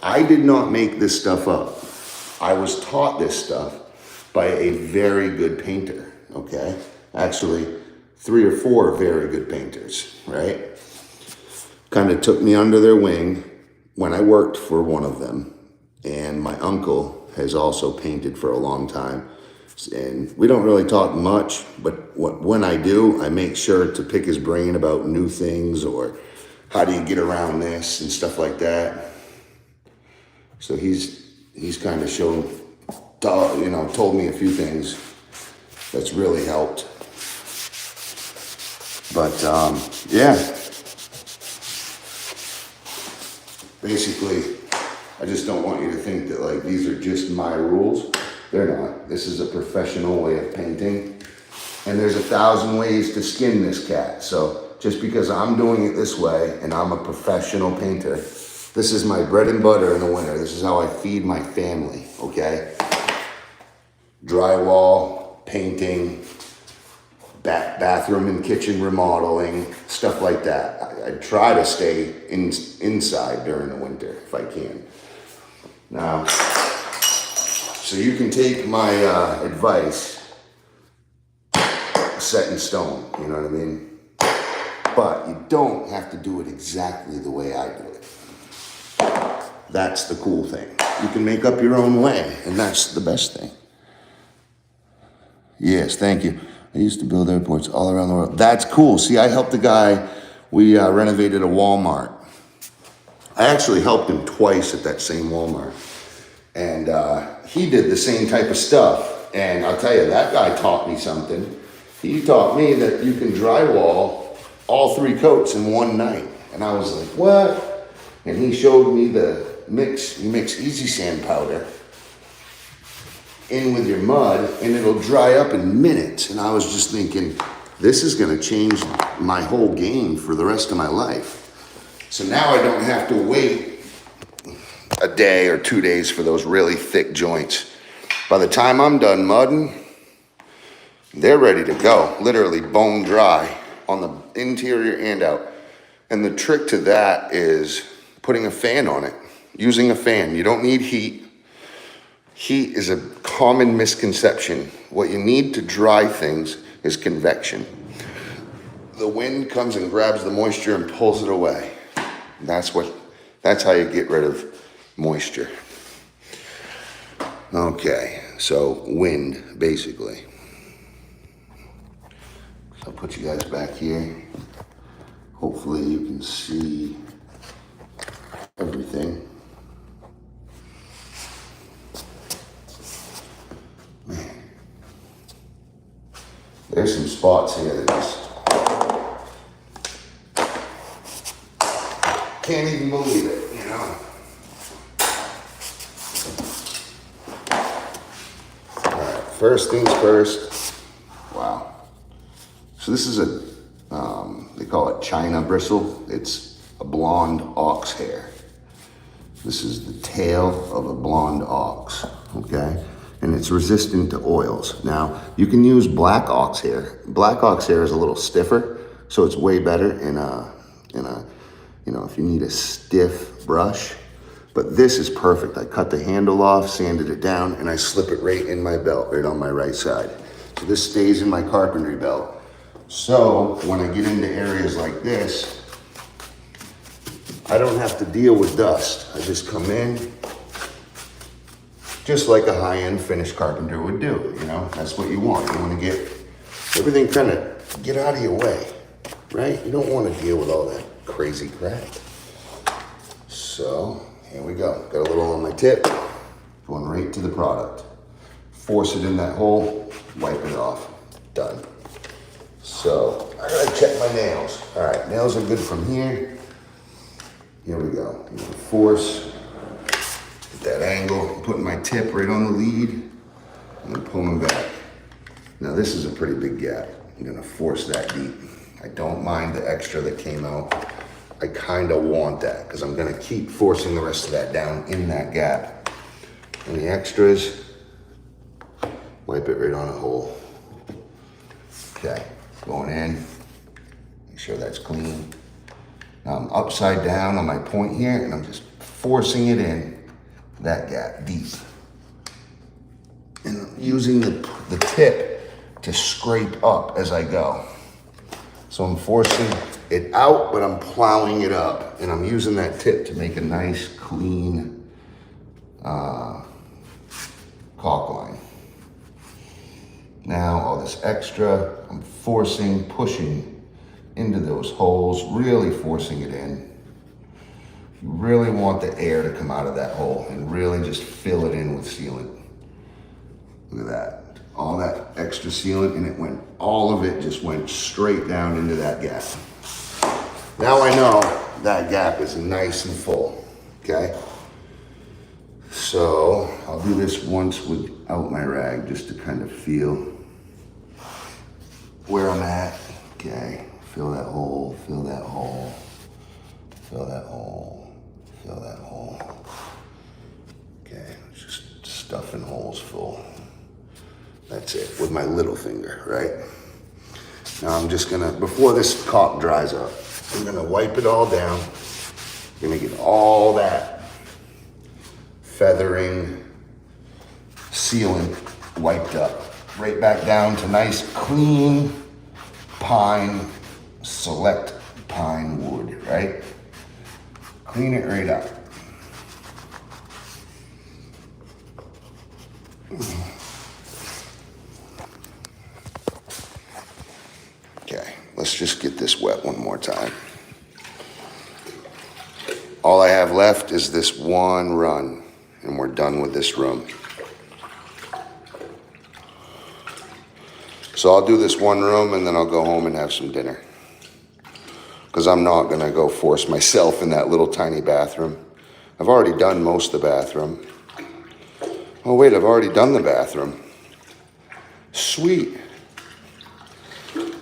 I did not make this stuff up. I was taught this stuff by a very good painter, okay? Actually, 3 or 4 very good painters, right? Kind of took me under their wing when I worked for one of them. And my uncle has also painted for a long time. And we don't really talk much, but when I do, I make sure to pick his brain about new things or how do you get around this and stuff like that. So he's kind of told me a few things that's really helped. But yeah, basically I just don't want you to think that like these are just my rules. They're not. This is a professional way of painting. And there's 1,000 ways to skin this cat. So just because I'm doing it this way and I'm a professional painter, this is my bread and butter in the winter. This is how I feed my family, okay? Drywall, painting, bathroom and kitchen remodeling, stuff like that. I try to stay inside during the winter if I can. Now, so you can take my advice set in stone, you know what I mean? But you don't have to do it exactly the way I do it. That's the cool thing. You can make up your own way, and that's the best thing. Yes, thank you. I used to build airports all around the world. That's cool. See, I helped a guy, we renovated a Walmart. I actually helped him twice at that same Walmart. And he did the same type of stuff. And I'll tell you, that guy taught me something. He taught me that you can drywall all 3 coats in one night. And I was like, what? And he showed me the mix. You mix easy sand powder in with your mud and it'll dry up in minutes. And I was just thinking, this is gonna change my whole game for the rest of my life. So now I don't have to wait a day or 2 days for those really thick joints. By the time I'm done mudding, they're ready to go, literally bone dry on the interior and out. And the trick to that is putting a fan on it, using a fan. You don't need heat. Heat is a common misconception. What you need to dry things is convection. The wind comes and grabs the moisture and pulls it away. That's how you get rid of moisture. Okay, so wind, basically. So I'll put you guys back here. Hopefully you can see everything. Man. There's some spots here that just can't even believe it, you know? All right, first things first. Wow. So this is they call it China bristle. It's a blonde ox hair. This is the tail of a blonde ox, okay? And it's resistant to oils. Now, you can use black ox hair. Black ox hair is a little stiffer, so it's way better in a, you know, if you need a stiff brush. But this is perfect. I cut the handle off, sanded it down, and I slip it right in my belt, right on my right side. So this stays in my carpentry belt. So when I get into areas like this, I don't have to deal with dust. I just come in, just like a high-end finished carpenter would do, you know? That's what you want. You want to get everything kind of get out of your way, right? You don't want to deal with all that crazy crap. So here we go. Got a little on my tip, going right to the product. Force it in that hole, wipe it off, done. So I gotta check my nails. All right, nails are good from here. Here we go. I'm gonna force, get that angle, I'm putting my tip right on the lead, and then pulling back. Now this is a pretty big gap. I'm gonna force that deep. I don't mind the extra that came out. I kinda want that, because I'm gonna keep forcing the rest of that down in that gap. And the extras, wipe it right on a hole. Okay. Going in, make sure that's clean. Now I'm upside down on my point here and I'm just forcing it in that gap deep. And I'm using the tip to scrape up as I go. So I'm forcing it out, but I'm plowing it up. And I'm using that tip to make a nice, clean caulk line. Now all this extra, I'm forcing, pushing into those holes, really forcing it in. You really want the air to come out of that hole and really just fill it in with sealant. Look at that. All that extra sealant, and all of it just went straight down into that gap. Now I know that gap is nice and full, okay? So I'll do this once without my rag just to kind of feel where I'm at. Okay, fill that hole, fill that hole, fill that hole, fill that hole. Okay, just stuffing holes full. That's it, with my little finger, right? Now I'm just gonna, before this caulk dries up, I'm gonna wipe it all down. I'm gonna get all that feathering sealant wiped up. Right back down to nice, clean pine, select pine wood, right? Clean it right up. Okay, let's just get this wet one more time. All I have left is this one run, and we're done with this room. So I'll do this one room and then I'll go home and have some dinner. Because I'm not gonna go force myself in that little tiny bathroom. I've already done most of the bathroom. Oh wait, I've already done the bathroom. Sweet.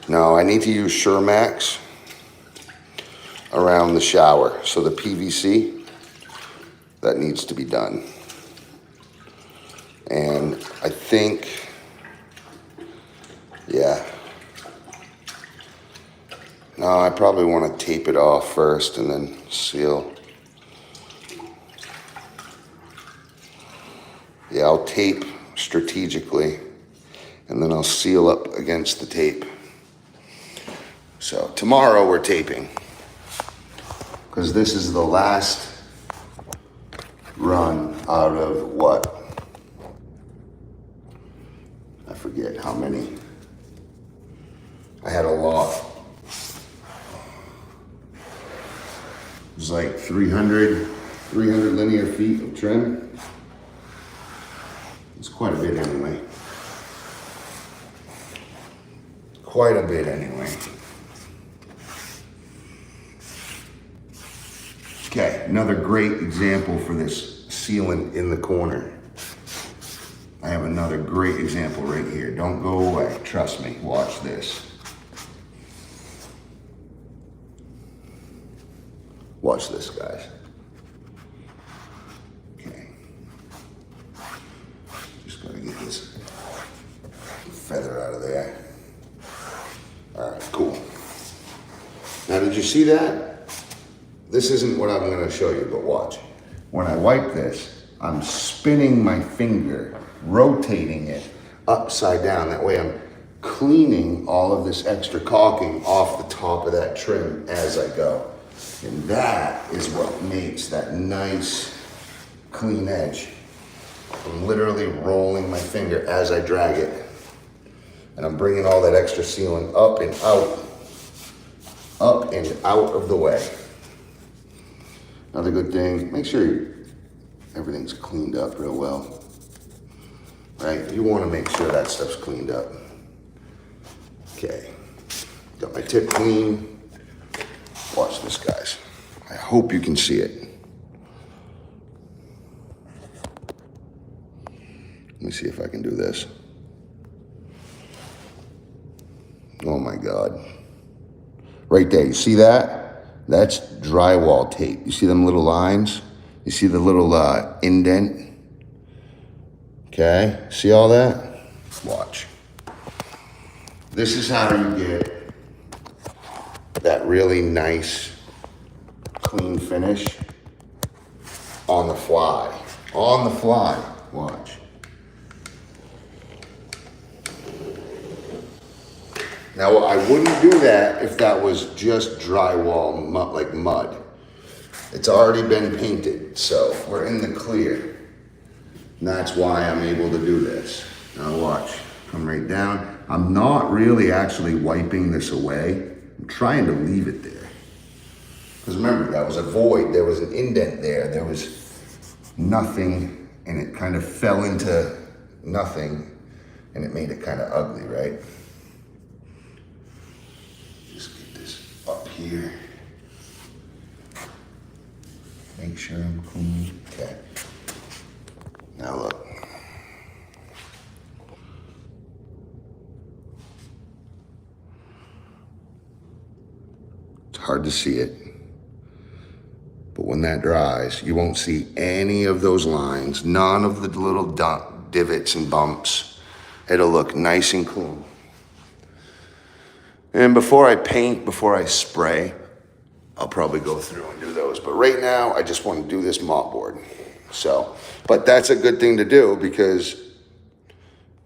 No, I need to use Shermax around the shower. So the PVC, that needs to be done. And I think, yeah. No, I probably want to tape it off first and then seal. Yeah, I'll tape strategically and then I'll seal up against the tape. So tomorrow we're taping because this is the last run out of what? I forget how many. I had a lot. It was like 300 linear feet of trim. It's quite a bit anyway. Quite a bit anyway. Okay, another great example for this sealant in the corner. I have another great example right here. Don't go away, trust me, watch this. Watch this, guys. Okay. Just gotta get this feather out of there. All right, cool. Now, did you see that? This isn't what I'm gonna show you, but watch. When I wipe this, I'm spinning my finger, rotating it upside down. That way I'm cleaning all of this extra caulking off the top of that trim as I go. And that is what makes that nice, clean edge. I'm literally rolling my finger as I drag it. And I'm bringing all that extra sealant up and out of the way. Another good thing, make sure everything's cleaned up real well. Right? You want to make sure that stuff's cleaned up. Okay, got my tip clean. Watch this, guys. I hope you can see it. Let me see if I can do this. Oh my God. Right there, you see that? That's drywall tape. You see them little lines? You see the little indent? Okay, see all that? Watch. This is how you get that really nice, clean finish on the fly. On the fly, watch. Now, I wouldn't do that if that was just drywall, like mud. It's already been painted, so we're in the clear. And that's why I'm able to do this. Now watch, come right down. I'm not really actually wiping this away. I'm trying to leave it there. Because remember, that was a void. There was an indent there. There was nothing, and it kind of fell into nothing, and it made it kind of ugly, right? Just get this up here. Make sure I'm clean. Okay. Now look. It's hard to see it, but when that dries, you won't see any of those lines, none of the little divots and bumps. It'll look nice and clean. And before I paint, before I spray, I'll probably go through and do those. But right now, I just want to do this mop board. So, but that's a good thing to do because,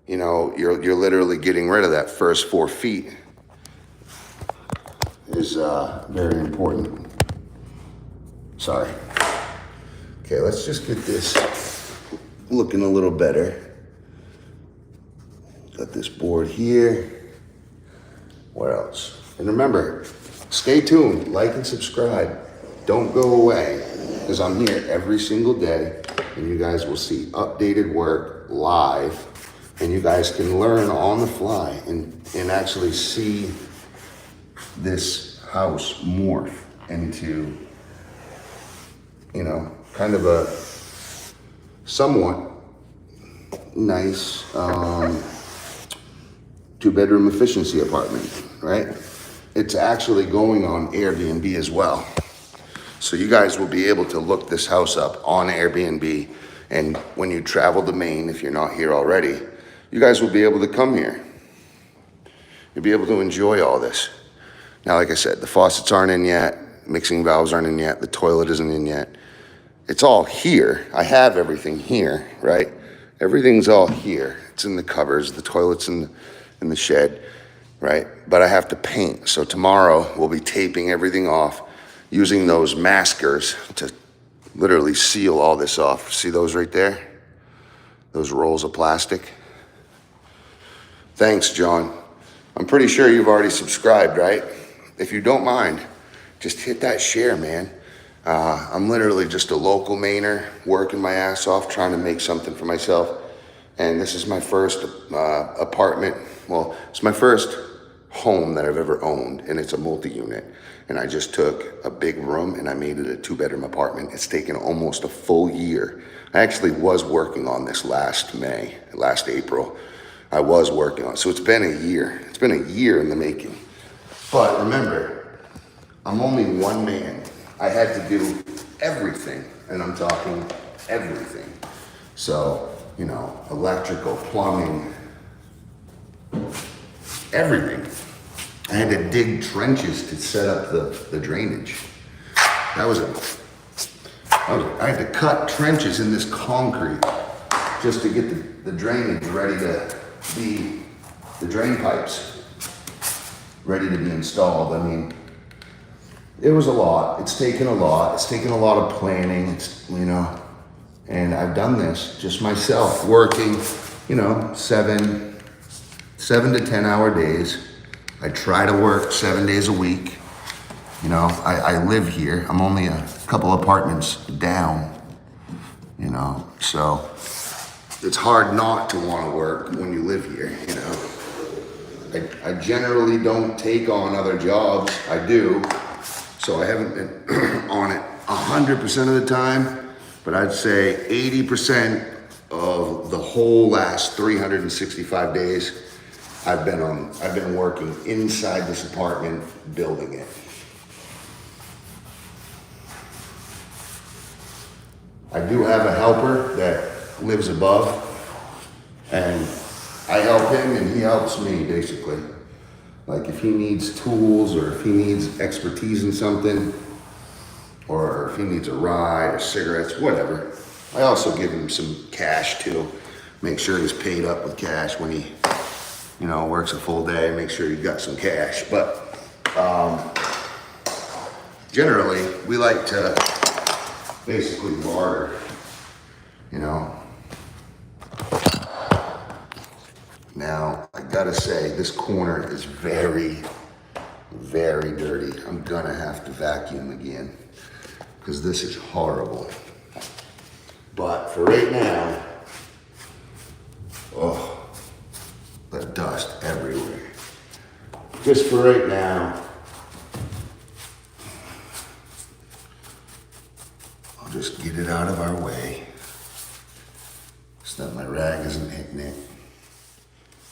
you know, you're literally getting rid of that first 4 feet is very important. Sorry. Okay, let's just get this looking a little better. Got this board here. What else? And remember, stay tuned, like and subscribe. Don't go away, because I'm here every single day, and you guys will see updated work live, and you guys can learn on the fly and actually see this house morph into, you know, kind of a somewhat nice 2-bedroom efficiency apartment, right? It's actually going on Airbnb as well. So you guys will be able to look this house up on Airbnb, and when you travel to Maine, if you're not here already, you guys will be able to come here. You'll be able to enjoy all this. Now, like I said, the faucets aren't in yet, mixing valves aren't in yet, the toilet isn't in yet. It's all here. I have everything here, right? Everything's all here. It's in the covers, the toilet's in the shed, right? But I have to paint. So tomorrow we'll be taping everything off, using those maskers to literally seal all this off. See those right there? Those rolls of plastic. Thanks, John. I'm pretty sure you've already subscribed, right? If you don't mind, just hit that share, man. I'm literally just a local Mainer, working my ass off, trying to make something for myself. And this is my first apartment. Well, it's my first home that I've ever owned, and it's a multi-unit. And I just took a big room and I made it a 2-bedroom apartment. It's taken almost a full year. I actually was working on this last April. I was working on it. So it's been a year. It's been a year in the making. But remember, I'm only one man. I had to do everything, and I'm talking everything. So, you know, electrical, plumbing, everything. I had to dig trenches to set up the drainage. I had to cut trenches in this concrete just to get the drainage ready to be, the drain pipes ready to be installed. I mean, it was a lot. It's taken a lot. It's taken a lot of planning, you know, and I've done this just myself, working, you know, 7 to 10 hour days. I try to work 7 days a week. You know, I live here. I'm only a couple apartments down, you know, so it's hard not to want to work when you live here, you know. I generally don't take on other jobs. I do. So I haven't been on it 100% of the time, but I'd say 80% of the whole last 365 days, I've been working inside this apartment, building it. I do have a helper that lives above, and I help him and he helps me, basically. Like if he needs tools, or if he needs expertise in something, or if he needs a ride or cigarettes, whatever. I also give him some cash too. Make sure he's paid up with cash when he, you know, works a full day. Make sure you've got some cash. But generally, we like to basically barter, you know. Now, I gotta say, this corner is very, very dirty. I'm gonna have to vacuum again, because this is horrible. But for right now, oh, the dust everywhere. Just for right now, I'll just get it out of our way. so that my rag isn't hitting it.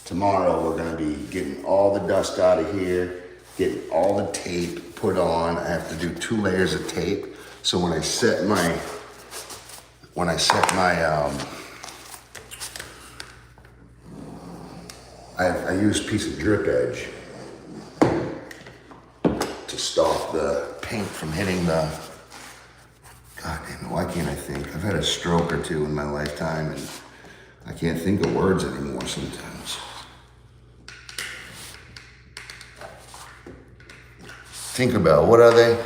Tomorrow we're gonna be getting all the dust out of here, getting all the tape put on. I have to do 2 layers of tape. So when I set my I use a piece of drip edge to stop the paint from hitting the, God damn it, why can't I think? I've had a stroke or 2 in my lifetime and I can't think of words anymore sometimes. Tinkerbell, what are they?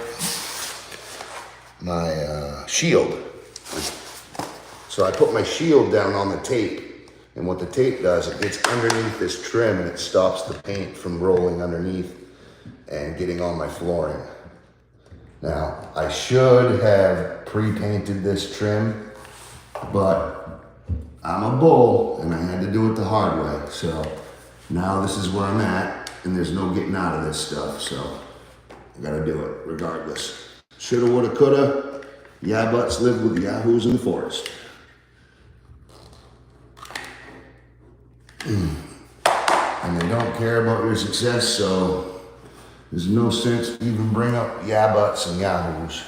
My shield. So I put my shield down on the tape, and what the tape does, it gets underneath this trim and it stops the paint from rolling underneath and getting on my flooring. Now, I should have pre-painted this trim, but I'm a bull and I had to do it the hard way. So now this is where I'm at and there's no getting out of this stuff. So I gotta do it regardless. Shoulda, woulda, coulda. Yeah, butts live with yahoos in the forest. And they don't care about your success, so there's no sense to even bring up yeah butts and yahoos.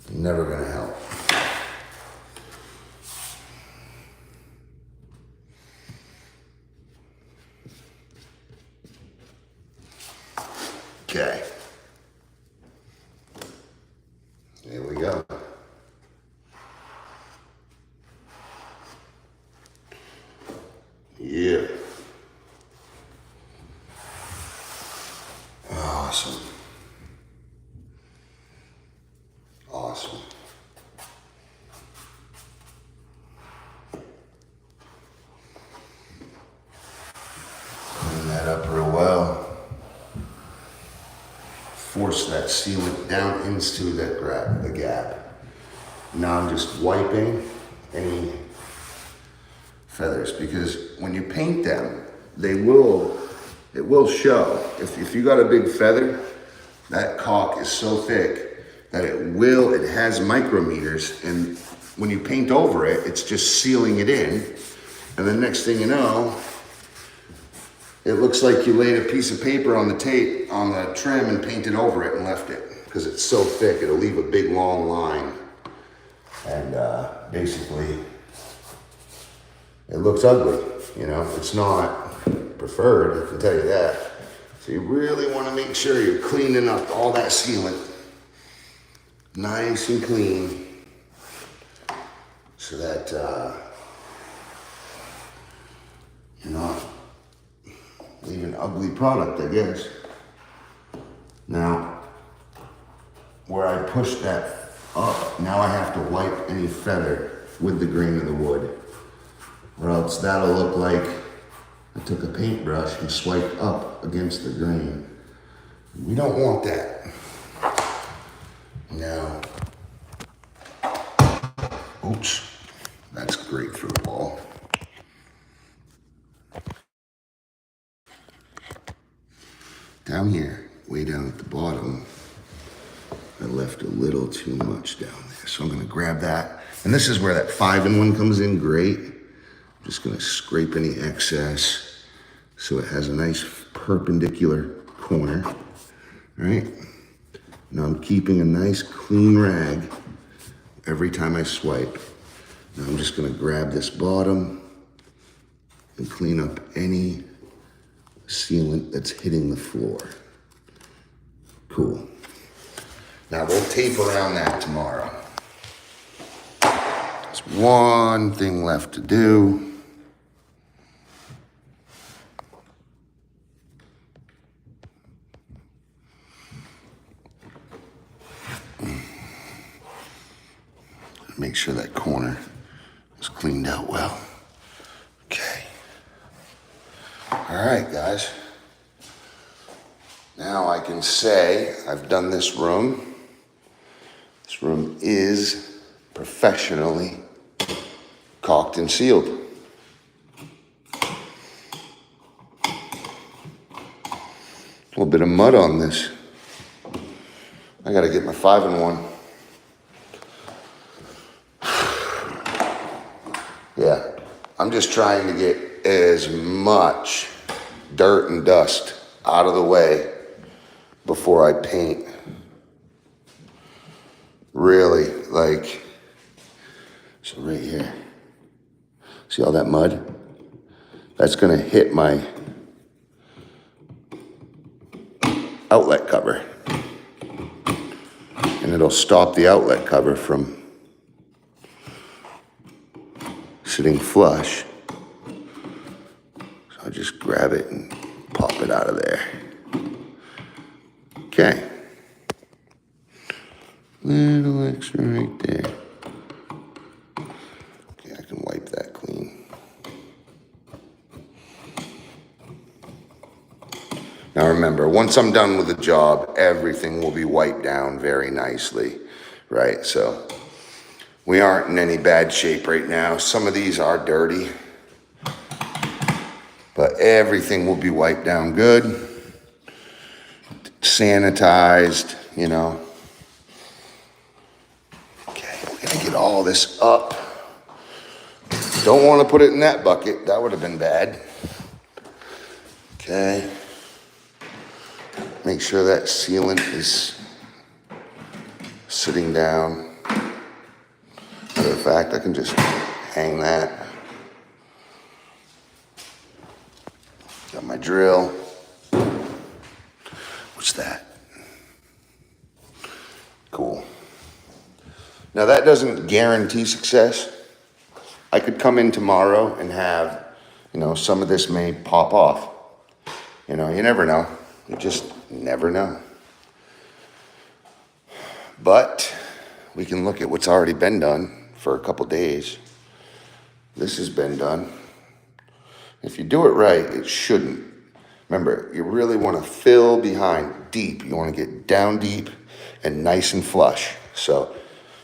Never gonna help. Okay. There we go. Yeah. Awesome. Awesome. Clean that up real well. Force that sealant down into the gap. Now I'm just wiping any feathers, because when you paint them, it will show. If you got a big feather, that caulk is so thick that it has micrometers, and when you paint over it, it's just sealing it in. And the next thing you know, it looks like you laid a piece of paper on the tape, on the trim, and painted over it and left it. Because it's so thick, it'll leave a big long line. And basically, it looks ugly, you know? It's not preferred, I can tell you that. So you really wanna make sure you're cleaning up all that sealant nice and clean so that you're not leaving ugly product, I guess. Now, where I push that up, now I have to wipe any feather with the grain of the wood, or else that'll look like I took a paintbrush and swiped up against the grain. We don't want that. Now, oops, that's grapefruit ball. Down here, way down at the bottom, I left a little too much down there. So I'm gonna grab that. And this is where that 5-in-1 comes in great. I'm just gonna scrape any excess so it has a nice perpendicular corner, all right? Now I'm keeping a nice clean rag every time I swipe. Now I'm just gonna grab this bottom and clean up any sealant that's hitting the floor. Cool. Now we'll tape around that tomorrow. There's one thing left to do. Make sure that corner is cleaned out well. Okay. All right, guys. Now I can say I've done this room. This room is professionally caulked and sealed. A little bit of mud on this. I gotta get my 5-in-1. Yeah, I'm just trying to get as much dirt and dust out of the way before I paint. Really, like, so right here, see all that mud? That's gonna hit my outlet cover. And it'll stop the outlet cover from sitting flush. So I just grab it and pop it out of there. Okay. Little extra right there. Okay, I can wipe that clean. Now remember, once I'm done with the job, everything will be wiped down very nicely, right? So we aren't in any bad shape right now. Some of these are dirty, but everything will be wiped down good, sanitized, you know. Okay, we're gonna get all this up. Don't want to put it in that bucket. That would have been bad. Okay. Make sure that sealant is sitting down. Matter of fact, I can just hang that. Got my drill. What's that? Cool. Now that doesn't guarantee success. I could come in tomorrow and have, you know, some of this may pop off. You know, you never know. You just never know. But we can look at what's already been done for a couple days. This has been done. If you do it right, it shouldn't. Remember, you really want to fill behind deep. You want to get down deep and nice and flush. So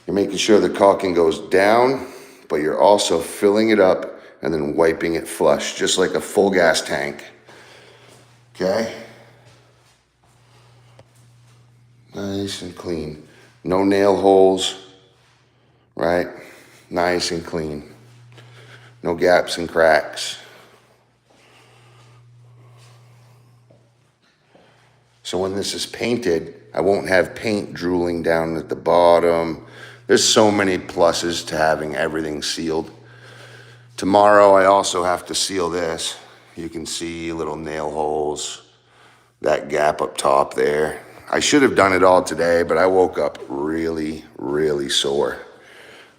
you're making sure the caulking goes down, but you're also filling it up and then wiping it flush, just like a full gas tank. Okay? Nice and clean. No nail holes, right? Nice and clean. No gaps and cracks. So when this is painted, I won't have paint drooling down at the bottom. There's so many pluses to having everything sealed. Tomorrow I also have to seal this. You can see little nail holes, that gap up top there. I should have done it all today, but I woke up really, really sore.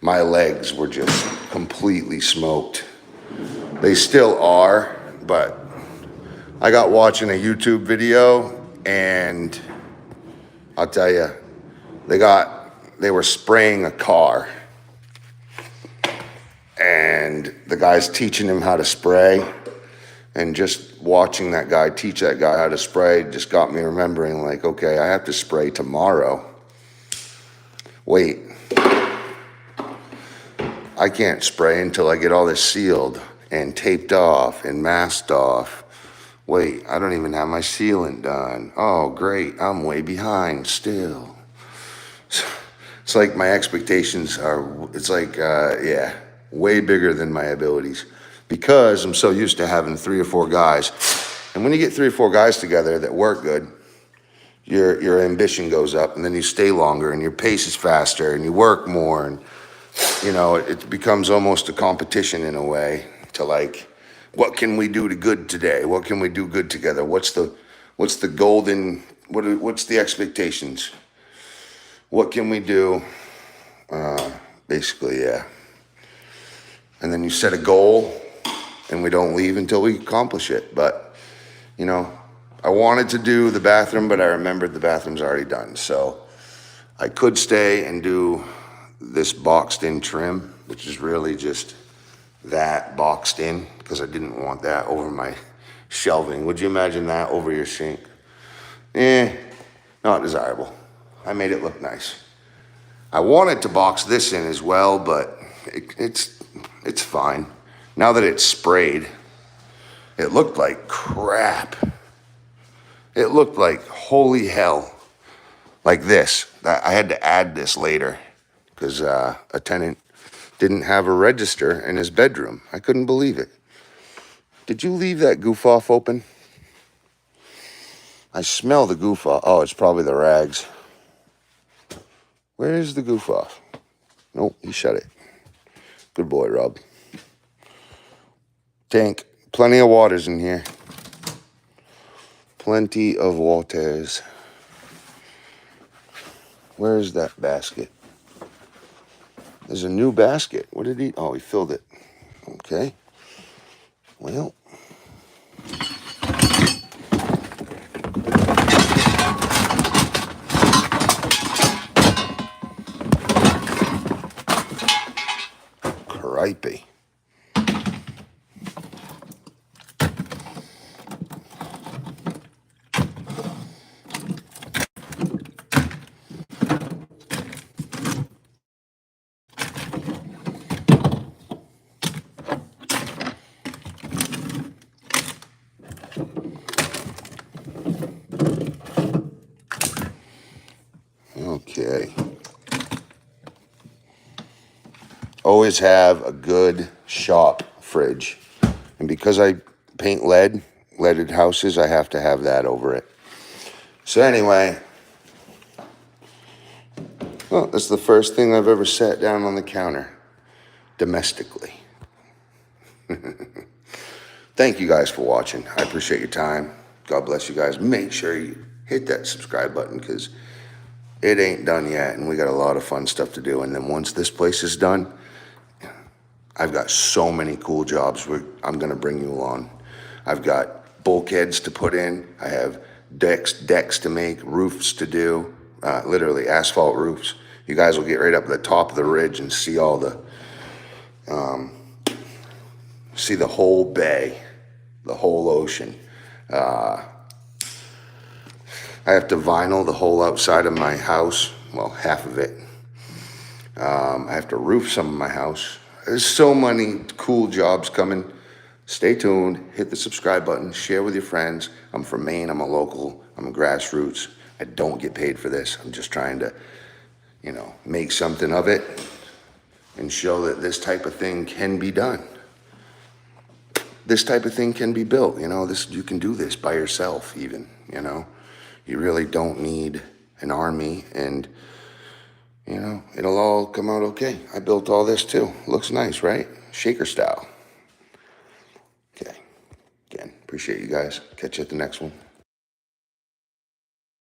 My legs were just completely smoked. They still are, but I got watching a YouTube video and I'll tell you, they were spraying a car and the guy's teaching him how to spray. And just watching that guy teach that guy how to spray just got me remembering, like, okay, I have to spray tomorrow. Wait, I can't spray until I get all this sealed and taped off and masked off. Wait, I don't even have my sealant done. Oh, great, I'm way behind still. It's like my expectations are, it's like, yeah, way bigger than my abilities. Because I'm so used to having 3 or 4 guys. And when you get 3 or 4 guys together that work good, your ambition goes up and then you stay longer and your pace is faster and you work more and, you know, it becomes almost a competition in a way to like, what can we do to good today? What can we do good together? What's the golden, what's the expectations? What can we do? Basically, yeah. And then you set a goal and we don't leave until we accomplish it. But, you know, I wanted to do the bathroom, but I remembered the bathroom's already done. So I could stay and do this boxed in trim, which is really just that boxed in, because I didn't want that over my shelving. Would you imagine that over your sink? Not desirable. I made it look nice. I wanted to box this in as well, but it's fine. Now that it's sprayed, it looked like crap. It looked like holy hell, like this. I had to add this later because a tenant didn't have a register in his bedroom. I couldn't believe it. Did you leave that goof off open? I smell the goof off. Oh, it's probably the rags. Where is the goof off? Nope, he shut it. Good boy, Rob. Tank, plenty of waters in here. Plenty of waters. Where is that basket? There's a new basket. What did he? Oh, he filled it. Okay. Well. Cripey. Okay. Always have a good shop fridge. And because I paint leaded houses, I have to have that over it. So anyway, well, that's the first thing I've ever sat down on the counter domestically. Thank you guys for watching. I appreciate your time. God bless you guys. Make sure you hit that subscribe button because it ain't done yet, and we got a lot of fun stuff to do. And then once this place is done, I've got so many cool jobs I'm going to bring you along. I've got bulkheads to put in. I have decks to make, roofs to do, literally asphalt roofs. You guys will get right up at the top of the ridge and see all the, see the whole bay, the whole ocean. I have to vinyl the whole outside of my house, well, half of it. I have to roof some of my house. There's so many cool jobs coming. Stay tuned, hit the subscribe button, share with your friends. I'm from Maine, I'm a local, I'm a grassroots. I don't get paid for this. I'm just trying to, you know, make something of it and show that this type of thing can be done. This type of thing can be built, you know, you can do this by yourself even, you know. You really don't need an army, and you know, it'll all come out okay. I built all this too. Looks nice, right? Shaker style. Okay. Again, appreciate you guys. Catch you at the next one.